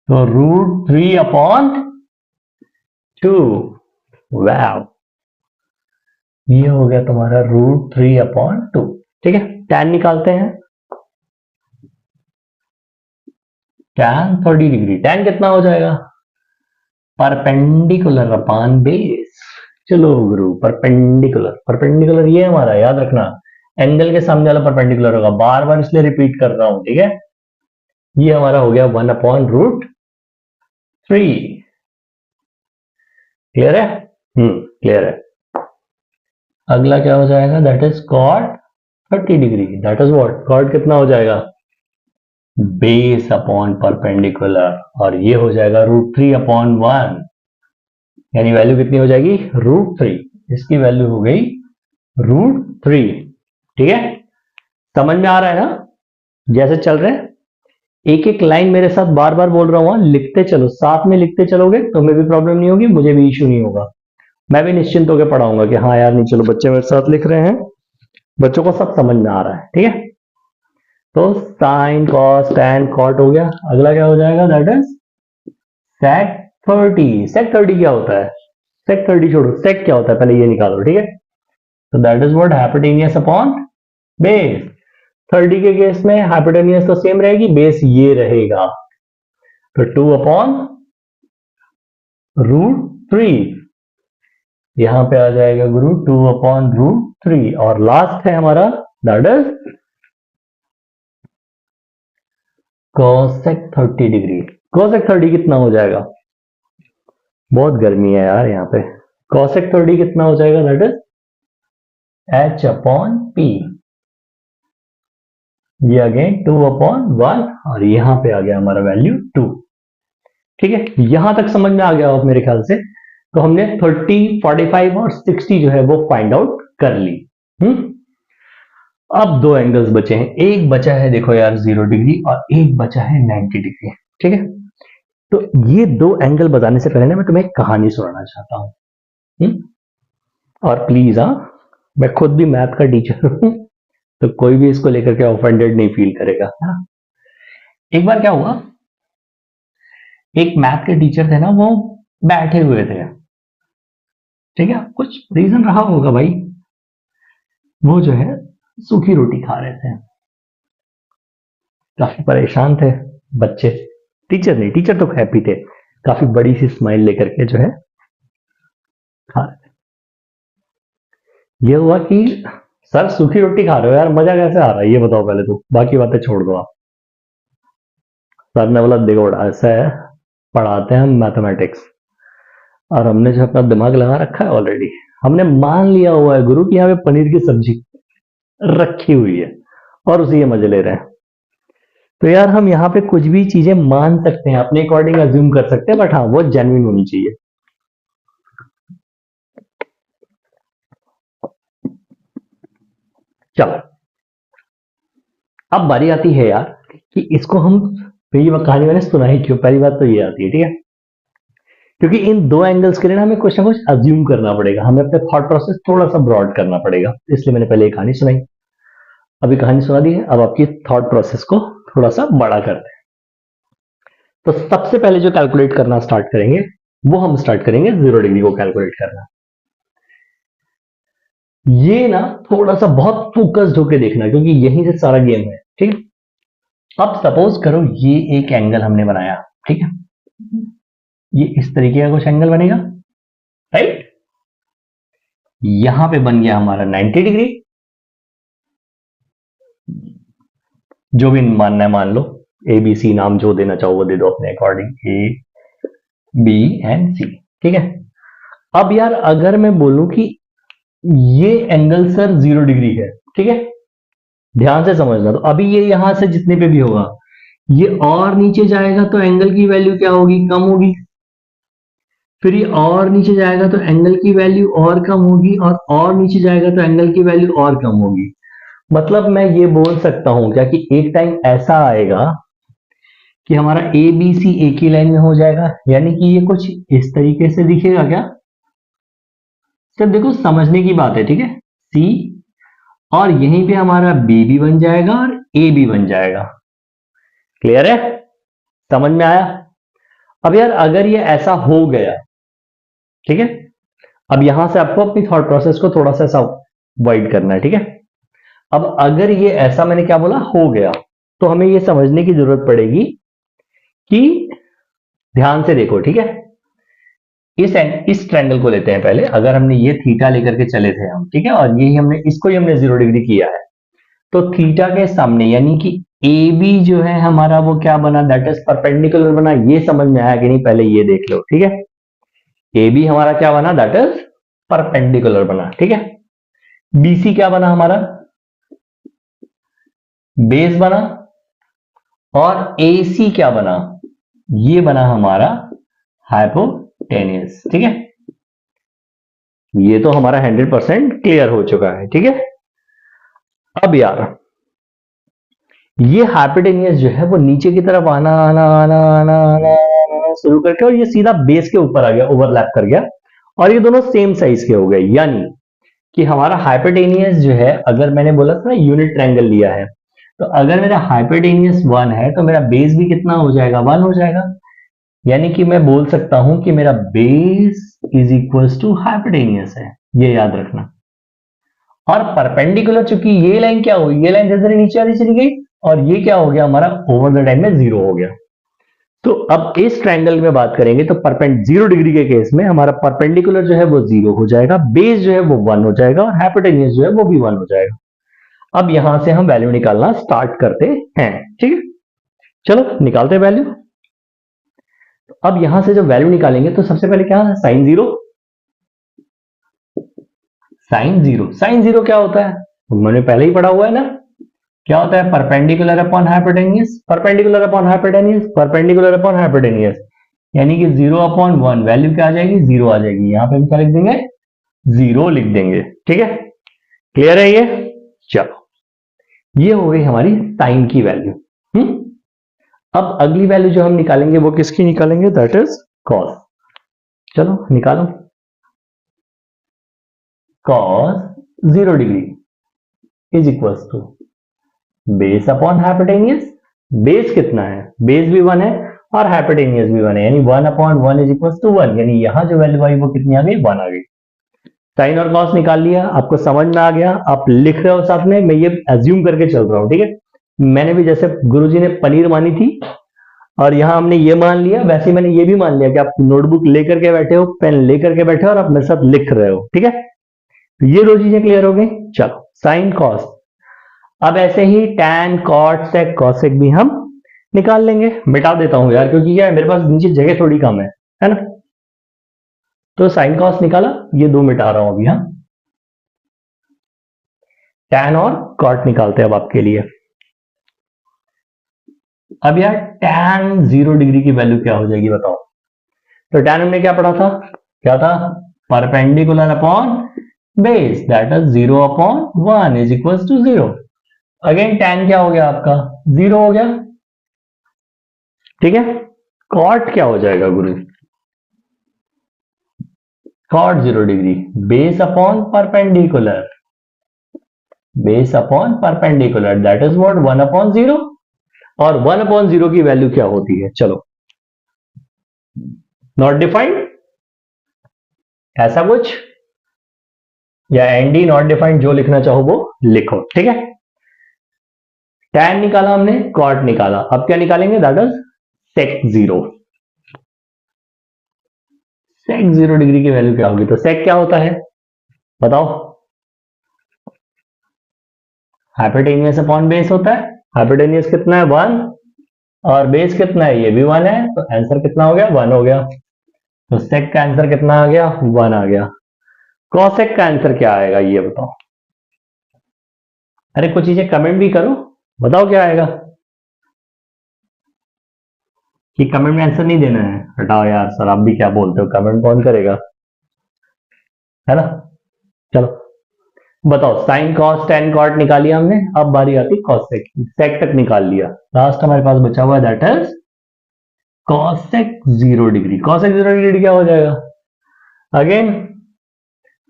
तो √3/2। वाव, ये हो गया तुम्हारा √3/2। ठीक है, tan निकालते हैं। tan 30 डिग्री, tan कितना हो जाएगा? Perpendicular upon base. चलो गुरु, परपेंडिकुलर, परपेंडिकुलर ये हमारा याद रखना, एंगल के सामने वाला परपेंडिकुलर होगा। बार बार इसलिए रिपीट कर रहा हूं, ठीक है। ये हमारा हो गया 1/√3। क्लियर है? क्लियर है। अगला क्या हो जाएगा? That is cot 30 degree. That is what? cot कितना हो जाएगा? बेस अपॉन परपेंडिकुलर, और ये हो जाएगा √3/1, यानी वैल्यू कितनी हो जाएगी? √3। इसकी वैल्यू हो गई √3। ठीक है, समझ में आ रहा है ना जैसे चल रहे हैं? एक एक लाइन मेरे साथ बार बार बोल रहा हूं, लिखते चलो, साथ में लिखते चलोगे, तुम्हें भी प्रॉब्लम नहीं होगी, मुझे भी इश्यू नहीं होगा। मैं भी निश्चिंत होकर पढ़ाऊंगा कि हाँ यार नहीं, चलो बच्चे मेरे साथ लिख रहे हैं, बच्चों को सब समझ में आ रहा है। ठीक है, तो साइन कॉस टैन कॉट हो गया। अगला क्या हो जाएगा? That is sec 30। sec 30 क्या होता है? sec 30 छोड़ो, sec क्या होता है पहले ये निकालो। ठीक है, तो that is what? Hypotenuse upon base. 30 के केस में हाइपोटेन्यूज तो सेम रहेगी, बेस ये रहेगा, तो 2/√3। यहां पे आ जाएगा गुरु 2/√3। और लास्ट है हमारा, that is cosec 30 degree. cosec 30 कितना हो जाएगा? बहुत गर्मी है यार यहाँ पे। cosec 30 कितना हो जाएगा? That is h/p। ये अगेन 2/1, और यहां पे आ गया हमारा वैल्यू 2। ठीक है, यहां तक समझ में आ गया हो मेरे ख्याल से। तो हमने 30, 45 और 60 जो है वो फाइंड आउट कर ली। अब दो एंगल्स बचे हैं, एक बचा है देखो यार 0 डिग्री, और एक बचा है 90 डिग्री। ठीक है, तो ये दो एंगल बताने से पहले ना मैं तुम्हें एक कहानी सुनाना चाहता हूं। और प्लीज मैं खुद भी मैथ का टीचर हूं, तो कोई भी इसको लेकर के ऑफेंडेड नहीं फील करेगा। एक बार क्या हुआ, एक मैथ के टीचर थे ना, वो बैठे हुए थे। ठीक है, कुछ रीजन रहा होगा भाई, वो जो है सूखी रोटी खा रहे थे, काफी परेशान थे बच्चे। टीचर नहीं, टीचर तो हैप्पी थे, काफी बड़ी सी स्माइल लेकर के जो है खा रहे थे। ये हुआ कि सर सूखी रोटी खा रहे हो यार, मजा कैसे आ रहा है ये बताओ पहले, तो बाकी बातें छोड़ दो आप। सर ने बोला देखो ऐसा है, पढ़ाते हैं हम मैथमेटिक्स, और हमने जो अपना दिमाग लगा रखा है ऑलरेडी, हमने मान लिया हुआ है गुरु कि यहाँ पे पनीर की सब्जी रखी हुई है, और उसी के मजे ले रहे हैं। तो यार हम यहाँ पे कुछ भी चीजें मान सकते हैं, अपने अकॉर्डिंग अज्यूम कर सकते हैं, बट हाँ वो जेन्युइन होनी चाहिए। चलो, अब बारी आती है यार कि इसको हम, ये कहानी मैंने सुना ही क्यों, पहली बात तो ये आती है। ठीक है, क्योंकि इन दो एंगल्स के लिए ना हमें कुछ ना कुछ अज्यूम करना पड़ेगा, हमें अपने थॉट प्रोसेस थोड़ा सा ब्रॉड करना पड़ेगा, इसलिए मैंने पहले एक कहानी सुनाई। अभी कहानी सुना दी है, अब आपकी थॉट प्रोसेस को थोड़ा सा बड़ा करते हैं। तो सबसे पहले जो कैलकुलेट करना स्टार्ट करेंगे, वो हम स्टार्ट करेंगे 0 डिग्री को कैलकुलेट करना। ये ना थोड़ा सा बहुत फोकस्ड होकर देखना, क्योंकि यहीं से सारा गेम है। ठीक है, अब सपोज करो ये एक एंगल हमने बनाया। ठीक है, ये इस तरीके का कुछ एंगल बनेगा, राइट। यहां पे बन गया हमारा 90 डिग्री, जो भी मानना है मान लो, ए बी सी नाम जो देना चाहो वो दे दो अपने अकॉर्डिंग, ए बी एंड सी। ठीक है, अब यार अगर मैं बोलूं कि ये एंगल सर 0 डिग्री है, ठीक है, ध्यान से समझना, तो अभी ये यहां से जितने पे भी होगा, ये और नीचे जाएगा तो एंगल की वैल्यू क्या होगी? कम होगी। फिर ये और नीचे जाएगा तो एंगल की वैल्यू और कम होगी, और नीचे जाएगा तो एंगल की वैल्यू और कम होगी। मतलब मैं ये बोल सकता हूं क्या कि एक टाइम ऐसा आएगा कि हमारा ए बी सी एक ही लाइन में हो जाएगा, यानी कि ये कुछ इस तरीके से दिखेगा क्या, सिर्फ देखो समझने की बात है, ठीक है। सी और यहीं पे हमारा बी भी बन जाएगा और ए भी बन जाएगा। क्लियर है, समझ में आया। अब यार अगर ये ऐसा हो गया, ठीक है, अब यहां से आपको अपनी थॉट प्रोसेस को थोड़ा सा ऐसा वाइड करना है, ठीक है। अब अगर ये ऐसा, मैंने क्या बोला, हो गया, तो हमें ये समझने की जरूरत पड़ेगी कि ध्यान से देखो, ठीक है। इस ट्रायंगल को लेते हैं पहले। अगर हमने ये थीटा लेकर के चले थे हम, ठीक है, और यही हमने इसको ही हमने 0 डिग्री किया है, तो थीटा के सामने यानी कि ए बी जो है हमारा वो क्या बना, दैट इज परपेंडिकुलर बना। ये समझ में आया कि नहीं, पहले ये देख लो, ठीक है। ए बी हमारा क्या बना, दैट इज परपेंडिकुलर बना, ठीक है। बीसी क्या बना हमारा, बेस बना। और एसी क्या बना, ये बना हमारा हाइपोटेनियस, ठीक है। ये तो हमारा 100% क्लियर हो चुका है, ठीक है। अब यार ये हाइपोटेनियस जो है वो नीचे की तरफ आना आना आना आना आना आना शुरू करके, और ये सीधा बेस के ऊपर आ गया, ओवरलैप कर गया, और ये दोनों सेम साइज के हो गए। यानी कि हमारा हाइपोटेनियस जो है, अगर मैंने बोला था ना यूनिट ट्रायंगल लिया है, तो अगर मेरा हाइपोटेनियस 1 है तो मेरा बेस भी कितना हो जाएगा, 1 हो जाएगा। यानी कि मैं बोल सकता हूं कि मेरा base is equals to hypotenuse है, ये याद रखना। और परपेंडिकुलर, चूंकि ये लाइन क्या हुई, ये लाइन जैसे नीचे वाली चली गई, और ये क्या हो गया हमारा, ओवर द टाइम में 0 हो गया। तो अब इस ट्रायंगल में बात करेंगे तो 0 डिग्री के केस में हमारा परपेंडिकुलर जो है वो 0 हो जाएगा, बेस जो है वो 1 हो जाएगा, और हाइपोटेनियस जो है वो भी 1 हो जाएगा। अब यहां से हम वैल्यू निकालना स्टार्ट करते हैं, ठीक है। चलो निकालते हैं वैल्यू। अब यहां से जब वैल्यू निकालेंगे तो सबसे पहले क्या है, साइन 0। साइन जीरो क्या होता है, मैंने पहले ही पढ़ा हुआ है ना। क्या होता है, perpendicular upon hypotenuse, perpendicular upon hypotenuse, perpendicular upon hypotenuse. यानी कि 0/1 वैल्यू क्या आ जाएगी, 0 आ जाएगी। यहां पे हम क्या लिख देंगे, 0 लिख देंगे, ठीक है। क्लियर है ये। चलो ये हो गई हमारी साइन की वैल्यू। अब अगली वैल्यू जो हम निकालेंगे वो किसकी निकालेंगे, दैट इज कॉस। चलो निकालो। Cos 0 degree is equal to base upon hypotenuse. Base कितना है, बेस भी 1 है और हाइपोटेनियस भी 1 है, यानी 1/1 इज इक्वल टू 1। यानी यहां जो वैल्यू आई वो कितनी आ गई, 1 आ गई। साइन और कॉस निकाल लिया, आपको समझ में आ गया, आप लिख रहे हो साथ में, मैं ये एज्यूम करके चल रहा हूं, ठीक है। मैंने भी जैसे गुरुजी ने पनीर मानी थी और यहां हमने ये मान लिया, वैसे मैंने ये भी मान लिया कि आप नोटबुक लेकर के बैठे हो, पेन लेकर के बैठे हो और आप मेरे साथ लिख रहे हो, ठीक है। तो ये दो चीजें क्लियर हो गई। चलो साइन कॉस। अब ऐसे ही टैन कॉट सेक कॉसेक भी हम निकाल लेंगे। मिटा देता हूं यार, क्योंकि क्या है, मेरे पास नीचे जगह थोड़ी कम है ना। तो साइन कॉस निकाला, ये दो मिटा रहा हूं अभी। हाँ, टैन और कॉट निकालते हैं अब आपके लिए। अब यार टैन 0 डिग्री की वैल्यू क्या हो जाएगी बताओ। तो टैन हमने क्या पढ़ा था, क्या था, perpendicular upon base, that is 0/1 is equal to 0। Again tan क्या हो गया आपका, 0 हो गया, ठीक है। कॉट क्या हो जाएगा गुरु, cot 0 degree, base upon perpendicular, base upon perpendicular, that is what, 1/0। और 1/0 की वैल्यू क्या होती है, चलो नॉट डिफाइंड, ऐसा कुछ, या एनडी नॉट डिफाइंड, जो लिखना चाहो वो लिखो, ठीक है। टैन निकाला हमने, कॉट निकाला, अब क्या निकालेंगे, that is sec 0। Sec 0 degree की वैल्यू क्या होगी, तो सेक क्या होता है बताओ, हाइपोटेनियस अपॉन बेस होता है। हाइपोटेनियस कितना है, 1, और बेस कितना है, ये भी 1 है, तो आंसर कितना हो गया, 1 हो गया। तो सेक का आंसर कितना आ गया, 1 आ गया। कॉसेक का आंसर क्या आएगा ये बताओ। अरे कुछ चीजें कमेंट भी करो, बताओ क्या आएगा। कि कमेंट में आंसर नहीं देना है, हटाओ यार सर, आप भी क्या बोलते हो, कमेंट कौन करेगा, है ना। चलो बताओ, साइन कॉस टेन कॉट निकाली हमने, अब बारी आती कॉसेक, सेक तक निकाल लिया, लास्ट हमारे पास बचा हुआ है that is cosec 0 degree. Cosec 0 degree क्या हो जाएगा, again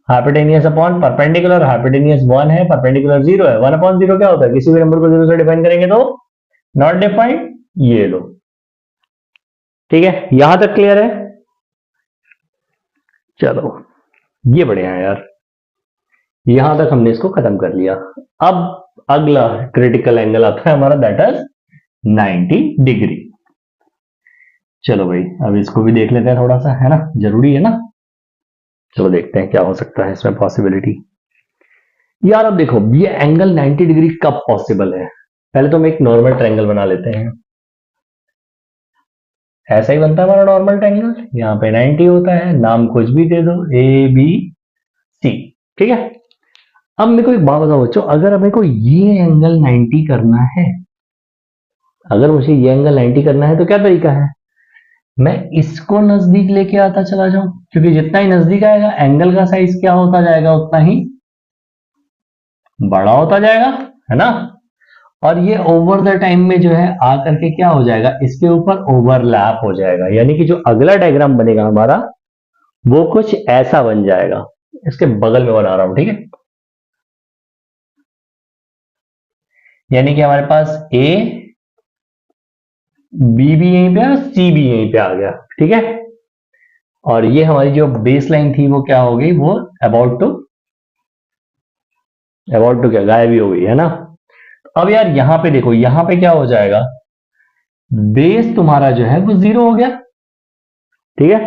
hypotenuse upon perpendicular, hypotenuse 1 है, परपेंडिकुलर 0 है। 1 अपॉन 0 क्या होता है? किसी भी नंबर को 0 से डिफाइन करेंगे तो नॉट डिफाइंड, ये लो। ठीक है, यहां तक क्लियर है? चलो, ये बढ़िया है यार, यहां तक हमने इसको खत्म कर लिया। अब अगला क्रिटिकल एंगल आता है हमारा, दैट इज 90 डिग्री। चलो भाई, अब इसको भी देख लेते हैं थोड़ा सा, है ना, जरूरी है ना। चलो देखते हैं क्या हो सकता है इसमें पॉसिबिलिटी। यार अब देखो, ये एंगल 90 डिग्री कब पॉसिबल है? पहले तो हम एक नॉर्मल ट्रायंगल बना लेते हैं। ऐसा ही बनता है हमारा नॉर्मल ट्रायंगल, यहाँ पे 90 होता है, नाम कुछ भी दे दो, ए बी सी। ठीक है, अब मेरे को एक बात बताओ बच्चों, अगर मेरे को ये एंगल 90 करना है, अगर मुझे ये एंगल 90 करना है तो क्या तरीका है? मैं इसको नजदीक लेके आता चला जाऊं, क्योंकि जितना ही नजदीक आएगा एंगल का साइज क्या होता जाएगा, उतना ही बड़ा होता जाएगा, है ना। और ये ओवर द टाइम में जो है आकर के क्या हो जाएगा, इसके ऊपर ओवरलैप हो जाएगा, यानी कि जो अगला डायग्राम बनेगा हमारा वो कुछ ऐसा बन जाएगा। इसके बगल में बना रहा हूं, ठीक है। यानी कि हमारे पास ए बी भी यहीं पे और सी भी यहीं पे आ गया, ठीक है। और ये हमारी जो बेस लाइन थी वो क्या हो गई, वो अबाउट टू क्या, गायब ही हो गई, है ना। अब यार यहां पे देखो, यहां पे क्या हो जाएगा, बेस तुम्हारा जो है वो 0 हो गया, ठीक है।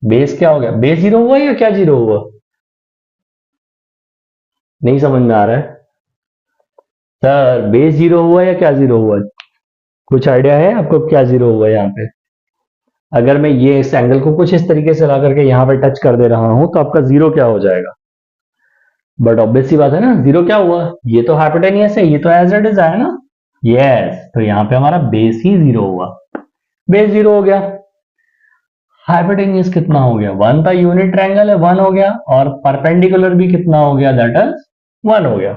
बेस क्या हो गया, बेस 0 हुआ या क्या 0 हुआ? नहीं समझ में आ रहा है सर, बेस 0 हुआ या क्या 0 हुआ? कुछ आइडिया है आपको क्या 0 हुआ यहाँ पे? अगर मैं ये इस एंगल को कुछ इस तरीके से ला करके यहाँ पे टच कर दे रहा हूं तो आपका 0 क्या हो जाएगा? बट ऑब्वियस सी बात है ना, 0 क्या हुआ, ये तो हाइपोटेनियस है, ये तो एज इट इज आया ना। यस, तो यहाँ पे हमारा बेस ही 0 हुआ, बेस 0 हो गया। हाइपोटेनियस कितना हो गया, 1 था, यूनिट ट्रायंगल है, 1 हो गया, और परपेंडिकुलर भी कितना हो गया, दैट इज 1 हो गया।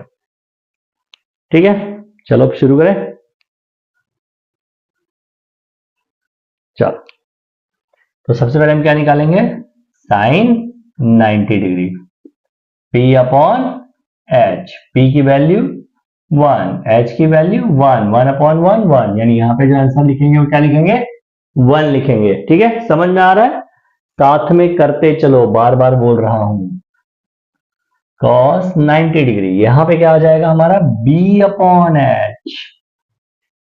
ठीक है, चलो अब शुरू करें। चलो, तो सबसे पहले हम क्या निकालेंगे, sine 90 degree, P upon H, P की वैल्यू 1, H की वैल्यू 1, 1 अपॉन 1 1, यानी यहां पे जो आंसर लिखेंगे वो क्या लिखेंगे, 1 लिखेंगे। ठीक है, समझ में आ रहा है? साथ में करते चलो, बार बार बोल रहा हूं। cos 90 डिग्री, यहां पे क्या आ जाएगा हमारा, B upon H,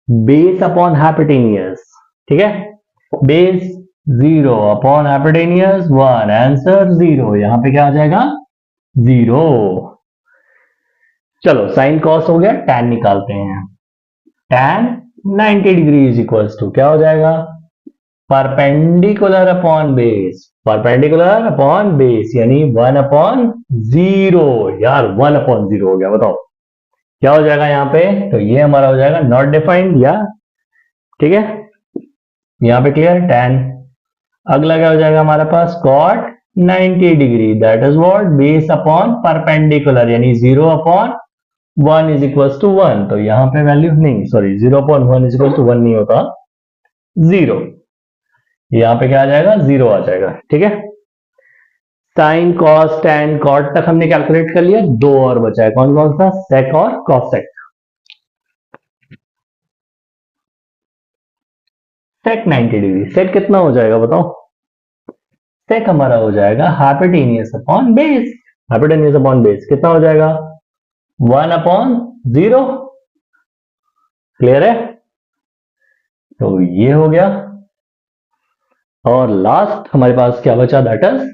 base upon hypotenuse, ठीक है। बेस 0 अपॉन हाइपोटेनियस 1, आंसर 0, यहां पे क्या आ जाएगा, 0। चलो, साइन कॉस हो गया, tan निकालते हैं। tan 90 degree is equals to क्या हो जाएगा, perpendicular upon base, perpendicular upon base, यानी 1 अपॉन 0। यार 1 अपॉन 0 हो गया, बताओ क्या हो जाएगा यहाँ पे, तो ये हमारा हो जाएगा नॉट डिफाइंड, या ठीक है, यहाँ पे क्लियर, tan। अगला क्या हो जाएगा हमारे पास, cot 90 degree, that is what, base upon perpendicular, यानी 0 अपॉन 1 इज इक्वल टू 1, तो यहां पे वैल्यू नहीं, sorry, 0 upon 1 is equal to 1 नहीं होता, 0। यहां पे क्या आ जाएगा, 0 आ जाएगा, ठीक है। साइन कॉस टैन कॉट तक हमने कैलकुलेट कर लिया, दो और बचा है, कौन कौन सा, सेक और कॉसेक। सेक 90 डिग्री, सेक कितना हो जाएगा बताओ, सेक हमारा हो जाएगा hypotenuse upon base, hypotenuse upon base कितना हो जाएगा, 1 अपॉन 0। क्लियर है, तो ये हो गया। और लास्ट हमारे पास क्या बचा, दैट इज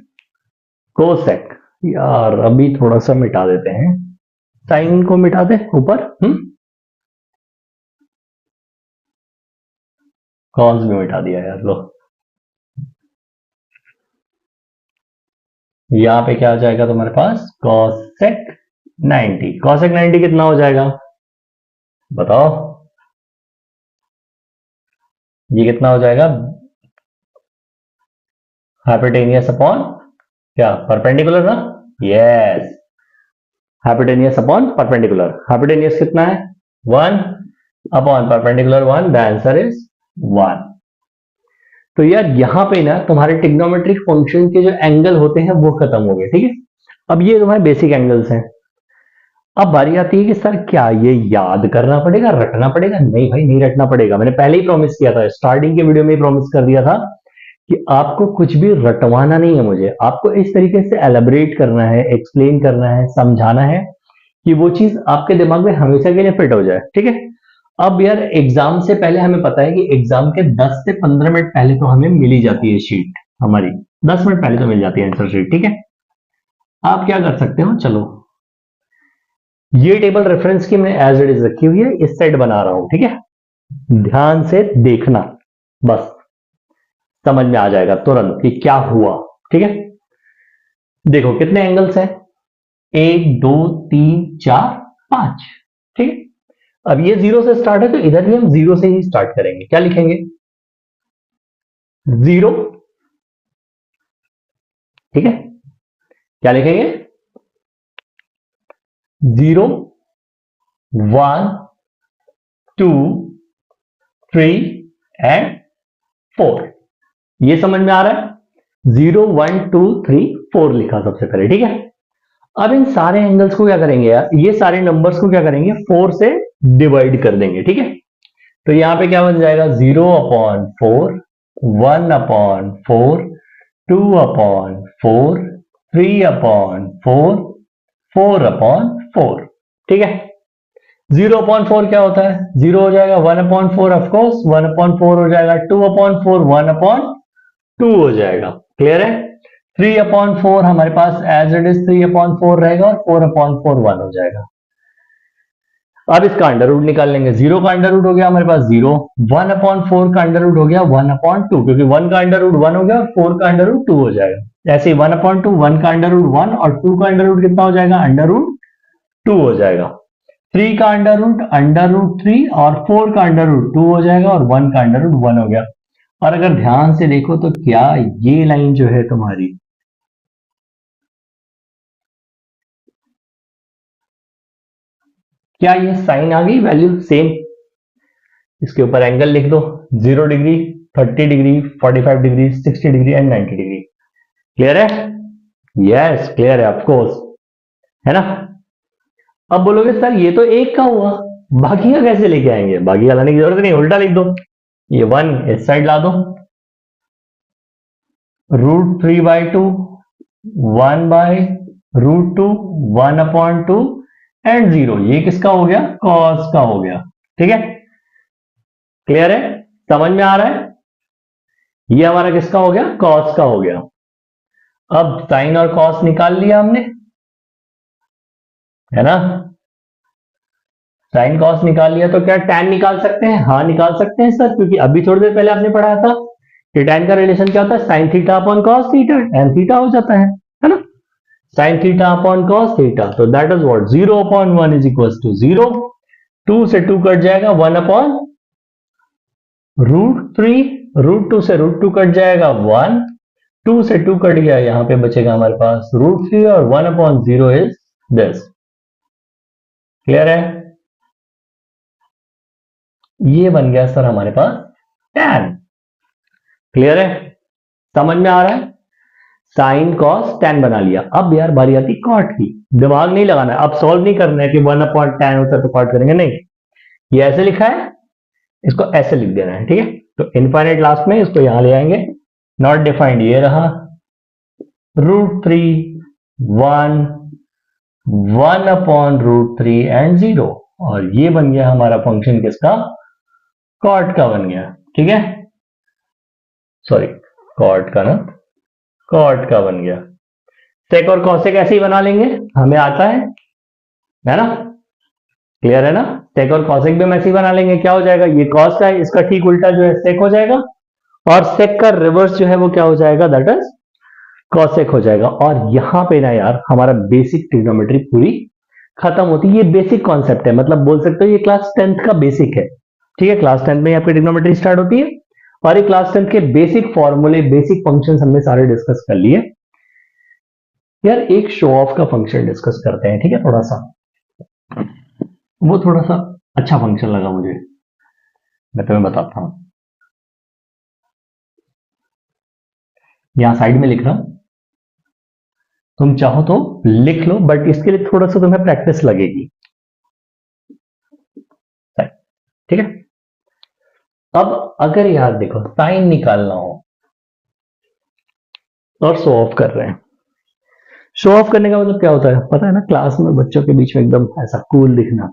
कोसेक। यार अभी थोड़ा सा मिटा देते हैं, साइन को मिटा दे ऊपर, कॉस भी मिटा दिया यार, लो। यहां पे क्या आ जाएगा तुम्हारे पास, कॉसेक 90, कॉसेक 90 कितना हो जाएगा बताओ, ये कितना हो जाएगा, हाइपोटेनियस अपॉन क्या, परपेंडिकुलर ना, yes, hypotenuse upon perpendicular, hypotenuse कितना है 1 upon perpendicular 1, the answer is 1। तो यार यहां पे ना तुम्हारे ट्रिग्नोमेट्रिक फंक्शन के जो एंगल होते हैं वो खत्म हो गए, ठीक है। अब ये तुम्हारे बेसिक एंगल्स हैं। अब बारी आती है कि सर क्या ये याद करना पड़ेगा, रटना पड़ेगा? नहीं भाई, नहीं रटना पड़ेगा। मैंने पहले ही प्रॉमिस किया था, स्टार्टिंग के वीडियो में ही प्रॉमिस कर दिया था कि आपको कुछ भी रटवाना नहीं है मुझे, आपको इस तरीके से एलेबरेट करना है, एक्सप्लेन करना है, समझाना है कि वो चीज आपके दिमाग में हमेशा के लिए फिट हो जाए। ठीक है। अब यार एग्जाम से पहले हमें पता है कि एग्जाम के 10 से 15 मिनट पहले तो हमें मिली जाती है शीट हमारी, 10 मिनट पहले तो मिल जाती है आंसर शीट। ठीक है। आप क्या कर सकते हो, चलो ये टेबल रेफरेंस की मैं एज इट इज रखी हुई है, इस साइड बना रहा हूं। ठीक है। ध्यान से देखना, बस समझ में आ जाएगा तुरंत कि क्या हुआ। ठीक है। देखो कितने एंगल्स हैं, 1 2 3 4 5। ठीक है। अब ये 0 से स्टार्ट है तो इधर भी हम 0 से ही स्टार्ट करेंगे। क्या लिखेंगे, 0। ठीक है। क्या लिखेंगे, 0 1 2 3 एंड 4। ये समझ में आ रहा है, 0 1 2 3 4 लिखा सबसे पहले। ठीक है। अब इन सारे एंगल्स को क्या करेंगे यार, ये सारे नंबर्स को क्या करेंगे, 4 से डिवाइड कर देंगे। ठीक है। तो यहां पे क्या बन जाएगा, 0/4, 1/4, 2/4, 3/4, 4/4। ठीक है। 0/4 क्या होता है, 0 हो जाएगा, 1/4 ऑफकोर्स 1/4 हो जाएगा, 2/4 1/2 हो जाएगा। क्लियर है। 3/4 हमारे पास एज इट इज 3/4 रहेगा और 4/4 1 हो जाएगा। अब इसका अंडर रूट निकाल लेंगे, 0 का अंडर रूट हो गया हमारे पास 0, 1/4 का अंडर रूट हो गया 1/2, क्योंकि 1 का अंडर रूट 1 हो गया और 4 का अंडर रूट 2 हो जाएगा। ऐसे ही 1/2, 1 का अंडर रूट 1 और 2 का अंडर रूट कितना हो जाएगा, अंडर रूट 2 हो जाएगा। 3 का अंडर रूट 3 और 4 का अंडर रूट 2 हो जाएगा और 1 का अंडर रूट 1 हो गया। और अगर ध्यान से देखो तो क्या ये लाइन जो है तुम्हारी, क्या ये साइन आ गई, वैल्यू सेम, इसके ऊपर एंगल लिख दो, 0 degree, 30 degree, 45 degree, 60 degree and 90 degree. Clear है, यस क्लियर है ऑफकोर्स, है ना। अब बोलोगे सर ये तो एक का हुआ, बाकी का कैसे लेके आएंगे, बाकी का लाने की जरूरत नहीं, उल्टा लिख दो, ये 1 इस साइड ला दो, √3/2, 1/√2, 1/2 एंड 0। ये किसका हो गया, कॉस का हो गया। ठीक है। क्लियर है, समझ में आ रहा है, ये हमारा किसका हो गया, कॉस का हो गया। अब साइन और कॉस निकाल लिया हमने, है ना। साइन कॉस निकाल लिया तो क्या टैन निकाल सकते हैं, हाँ निकाल सकते हैं सर, क्योंकि अभी थोड़ी देर पहले आपने पढ़ाया था कि टैन का रिलेशन क्या होता है, sine theta upon cos theta, tan theta हो जाता है ना। Sine theta upon cos theta, तो that is what, 0/1 is equal to 0, 2 से 2 कट जाएगा, 1/√3, √2 से √2 कट जाएगा 1, 2 से 2 कट गया, यहां पे बचेगा हमारे पास √3 और 1/0 इज दिस। क्लियर है, ये बन गया सर हमारे पास tan। क्लियर है, समझ में आ रहा है, साइन कॉस tan बना लिया। अब यार बारी आती कॉट की, दिमाग नहीं लगाना है, अब सॉल्व नहीं करना है कि 1/tan होता है तो कॉट करेंगे, नहीं, ये ऐसे लिखा है, इसको ऐसे लिख देना है। ठीक है। तो इनफाइनाइट लास्ट में इसको यहां ले आएंगे, नॉट डिफाइंड ये रहा, √3, 1, 1/√3 एंड 0, और ये बन गया हमारा फंक्शन किसका, कॉट का बन गया। ठीक है, सॉरी कॉट का ना, कॉट का बन गया। सेक और कॉसेक ऐसे ही बना लेंगे, हमें आता है ना। क्लियर है ना, सेक और कॉसेक भी हम ऐसे ही बना लेंगे। क्या हो जाएगा, ये कॉस का है, इसका ठीक उल्टा जो है सेक हो जाएगा, और सेक का रिवर्स जो है वो क्या हो जाएगा, दैट इज कॉसेक हो जाएगा। और यहां पे ना यार हमारा बेसिक ट्रिग्नोमेट्री पूरी खत्म होती है। ये बेसिक कॉन्सेप्ट है, मतलब बोल सकते हो ये क्लास 10th का बेसिक है। ठीक है, क्लास 10th में आपकी ट्रिग्नोमेट्री स्टार्ट होती है, और ये क्लास 10th के बेसिक फॉर्मूले, बेसिक फंक्शन हमने सारे डिस्कस कर लिए। यार एक शो ऑफ का फंक्शन डिस्कस करते हैं, ठीक है, थोड़ा सा, वो थोड़ा सा अच्छा फंक्शन लगा मुझे, मैं तुम्हें बताता हूं। यहां साइड में लिख रहा हूं, तुम चाहो तो लिख लो, बट इसके लिए थोड़ा सा तुम्हें प्रैक्टिस लगेगी। ठीक है। अब अगर यार देखो साइन निकालना हो और शो ऑफ कर रहे हैं, शो ऑफ करने का मतलब क्या होता है पता है ना, क्लास में बच्चों के बीच में एकदम ऐसा कूल दिखना।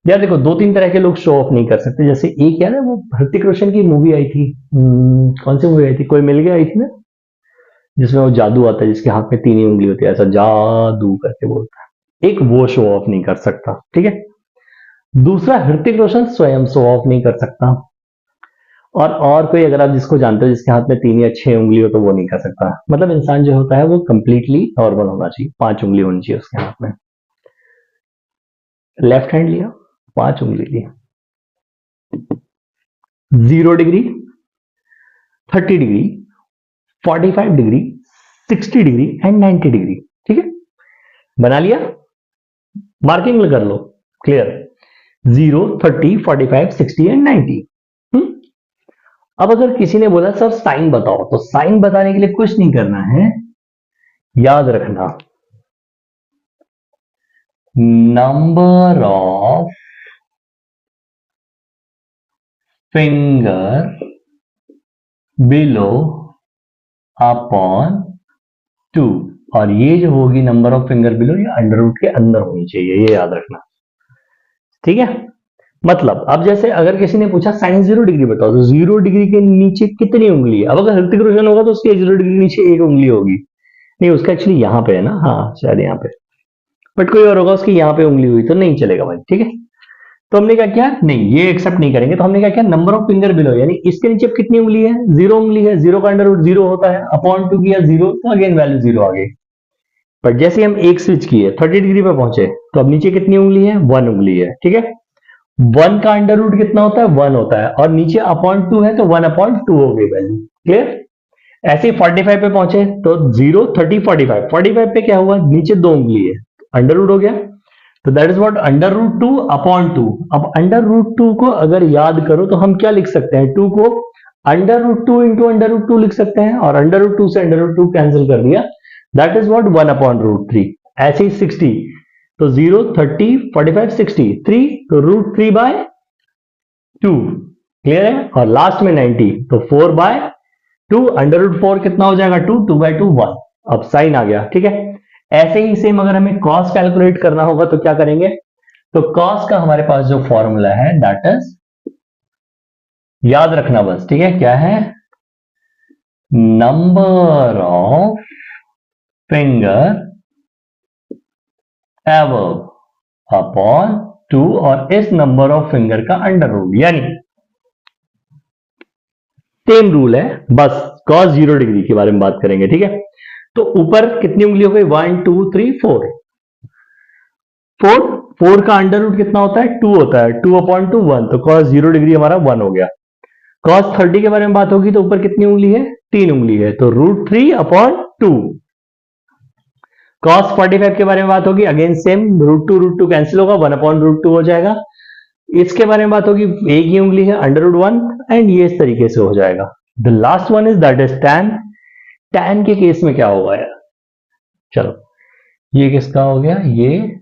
यार देखो दो तीन तरह के लोग शो ऑफ नहीं कर सकते। जैसे एक यार है वो ऋतिक रोशन की मूवी आई थी, कौन सी मूवी आई थी, कोई मिल गया आई थी ना, जिसमें वो जादू आता है, जिसके हाथ में 3 ही उंगली होती है, ऐसा जादू करके बोलता है। एक वो शो ऑफ नहीं कर सकता, ठीक है। दूसरा ऋतिक रोशन स्वयं शो ऑफ नहीं कर सकता। और कोई अगर आप जिसको जानते हो जिसके हाथ में 3 या 6 उंगली हो तो वो नहीं कर सकता। मतलब इंसान जो होता है वो कंप्लीटली नॉर्मल होना चाहिए, 5 उंगली होनी चाहिए उसके हाथ में। लेफ्ट हैंड लिया, 5 उंगली ली, 0 degree, 30 degree, 45 degree, 60 degree and 90 degree. ठीक है, बना लिया, मार्किंग कर लो, क्लियर। 0, 30, 45, 60 एंड 90। अब अगर किसी ने बोला सर साइन बताओ, तो साइन बताने के लिए कुछ नहीं करना है, याद रखना number of finger below upon 2, और ये जो होगी नंबर ऑफ फिंगर बिलो, ये अंडर रूट के अंदर होनी चाहिए, ये याद रखना। ठीक है, मतलब अब जैसे अगर किसी ने पूछा साइन 0 डिग्री बताओ, तो 0 डिग्री के नीचे कितनी उंगली है। अब अगर ऋतिक रोशन होगा तो उसके 0 डिग्री नीचे 1 उंगली होगी, नहीं उसका एक्चुअली यहां पे है ना, हाँ शायद यहां पे, बट कोई और होगा उसकी यहां पे उंगली हुई तो नहीं चलेगा भाई। ठीक है, तो हमने क्या किया, नहीं ये एक्सेप्ट नहीं करेंगे, तो हमने क्या किया, नंबर ऑफ फिंगर बिलो, यानी इसके नीचे कितनी उंगली है, 0 उंगली है, 0 का अंडर रूट 0 होता है, अपॉन 2 किया 0, तो अगेन वैल्यू 0 आ गई। बट जैसे हम एक स्विच किए 30 डिग्री पे पहुंचे, तो अब नीचे कितनी उंगली है, 1 उंगली है। ठीक है, 1 का अंडर रूट कितना होता है, 1 होता है, और नीचे अपॉन 2 है तो 1 अपॉन 2 हो गई वैल्यू, क्लियर। ऐसे ही 45 पे पहुंचे तो 0, 30, 45, 45 पे क्या हुआ, नीचे 2 उंगली है, अंडर रूट हो गया, तो that is what under root 2 upon 2। अब अंडर रूट 2 को अगर याद करो तो हम क्या लिख सकते हैं, 2 को under root 2 into under root 2 लिख सकते हैं, और अंडर रूट 2 से अंडर रूट 2 कैंसिल कर दिया, that is what 1 upon root 3। ऐसे ही 60, तो 0, 30, 45, 60, 3, तो रूट 3 बाय 2, क्लियर है। और लास्ट में 90, तो 4 बाय 2, अंडर रूट 4 कितना हो जाएगा 2, 2 बाय 2 1। अब साइन आ गया, ठीक है। ऐसे ही सेम अगर हमें कॉस कैलकुलेट करना होगा तो क्या करेंगे, तो कॉस का हमारे पास जो फॉर्मूला है दैट इज, याद रखना बस, ठीक है, क्या है, number of finger above upon 2, और इस नंबर ऑफ फिंगर का अंडर रूट, यानी सेम रूल है, बस कॉस 0 डिग्री के बारे में बात करेंगे। ठीक है, तो ऊपर कितनी उंगली हो गई, 1, 2, 3, 4, 4 का अंडर रूट कितना होता है, 2 होता है, 2 अपॉन 2 1, तो कॉस 0 डिग्री हमारा 1 हो गया। कॉस 30 के बारे में बात होगी तो ऊपर कितनी उंगली है, 3 उंगली है, तो रूट 3 अपॉन 2। कॉस 45 के बारे में बात होगी, अगेन सेम, रूट 2 कैंसिल होगा, 1 अपॉन रूट 2 हो जाएगा। इसके बारे में बात होगी, एक ही उंगली है, अंडर रूट 1, एंड ये इस तरीके से हो जाएगा। The last one is that is tan. Tan के केस में क्या होगा यार, चलो ये किसका हो गया, ये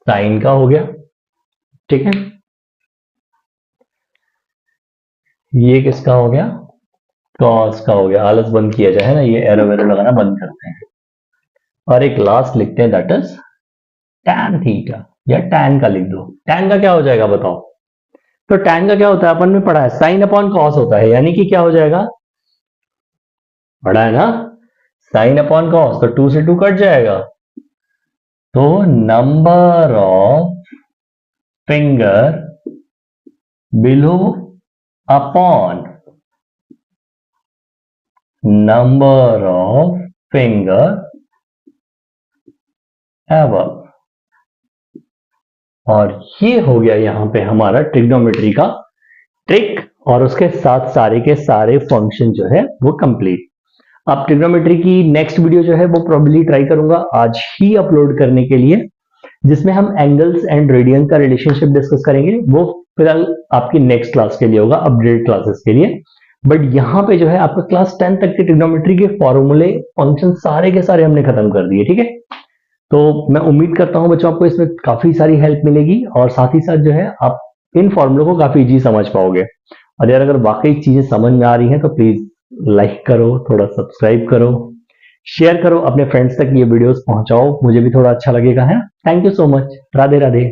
साइन का हो गया, ठीक है, ये किसका हो गया, कॉस का हो गया। आलस बंद किया जाए ना, ये एरो वेरो लगाना बंद करते हैं, और एक लास्ट लिखते हैं दैट इज टैन थीटा, या टैन का लिख दो। टैन का क्या हो जाएगा बताओ, तो टैन का क्या होता है, अपन ने पढ़ा है साइन अपॉन कॉस होता है, यानी कि क्या हो जाएगा, पढ़ा है ना, साइन अपॉन कॉस, तो 2 से 2 कट जाएगा, तो number of finger below upon number of finger above, और ये हो गया यहां पे हमारा ट्रिग्नोमेट्री का ट्रिक, और उसके साथ सारे के सारे फंक्शन जो है वो कंप्लीट। अब ट्रिग्नोमेट्री की नेक्स्ट वीडियो जो है वो प्रोबेबली ट्राई करूंगा आज ही अपलोड करने के लिए, जिसमें हम एंगल्स एंड रेडियन का रिलेशनशिप डिस्कस करेंगे। वो फिलहाल आपकी नेक्स्ट क्लास के लिए होगा, अपडेट क्लासेस के लिए। बट यहाँ पे जो है आपका क्लास 10 तक के ट्रिग्नोमेट्री के फॉर्मूले फंक्शन सारे के सारे हमने खत्म कर दिए, ठीक है। तो मैं उम्मीद करता हूँ बच्चों आपको इसमें काफी सारी हेल्प मिलेगी और साथ ही साथ जो है आप इन फॉर्मूलों को काफी इजी समझ पाओगे। और यार अगर वाकई चीजें समझ में आ रही हैं तो प्लीज लाइक करो, थोड़ा सब्सक्राइब करो, शेयर करो, अपने फ्रेंड्स तक ये वीडियोस पहुंचाओ, मुझे भी थोड़ा अच्छा लगेगा है। Thank you so much. Radhe Radhe.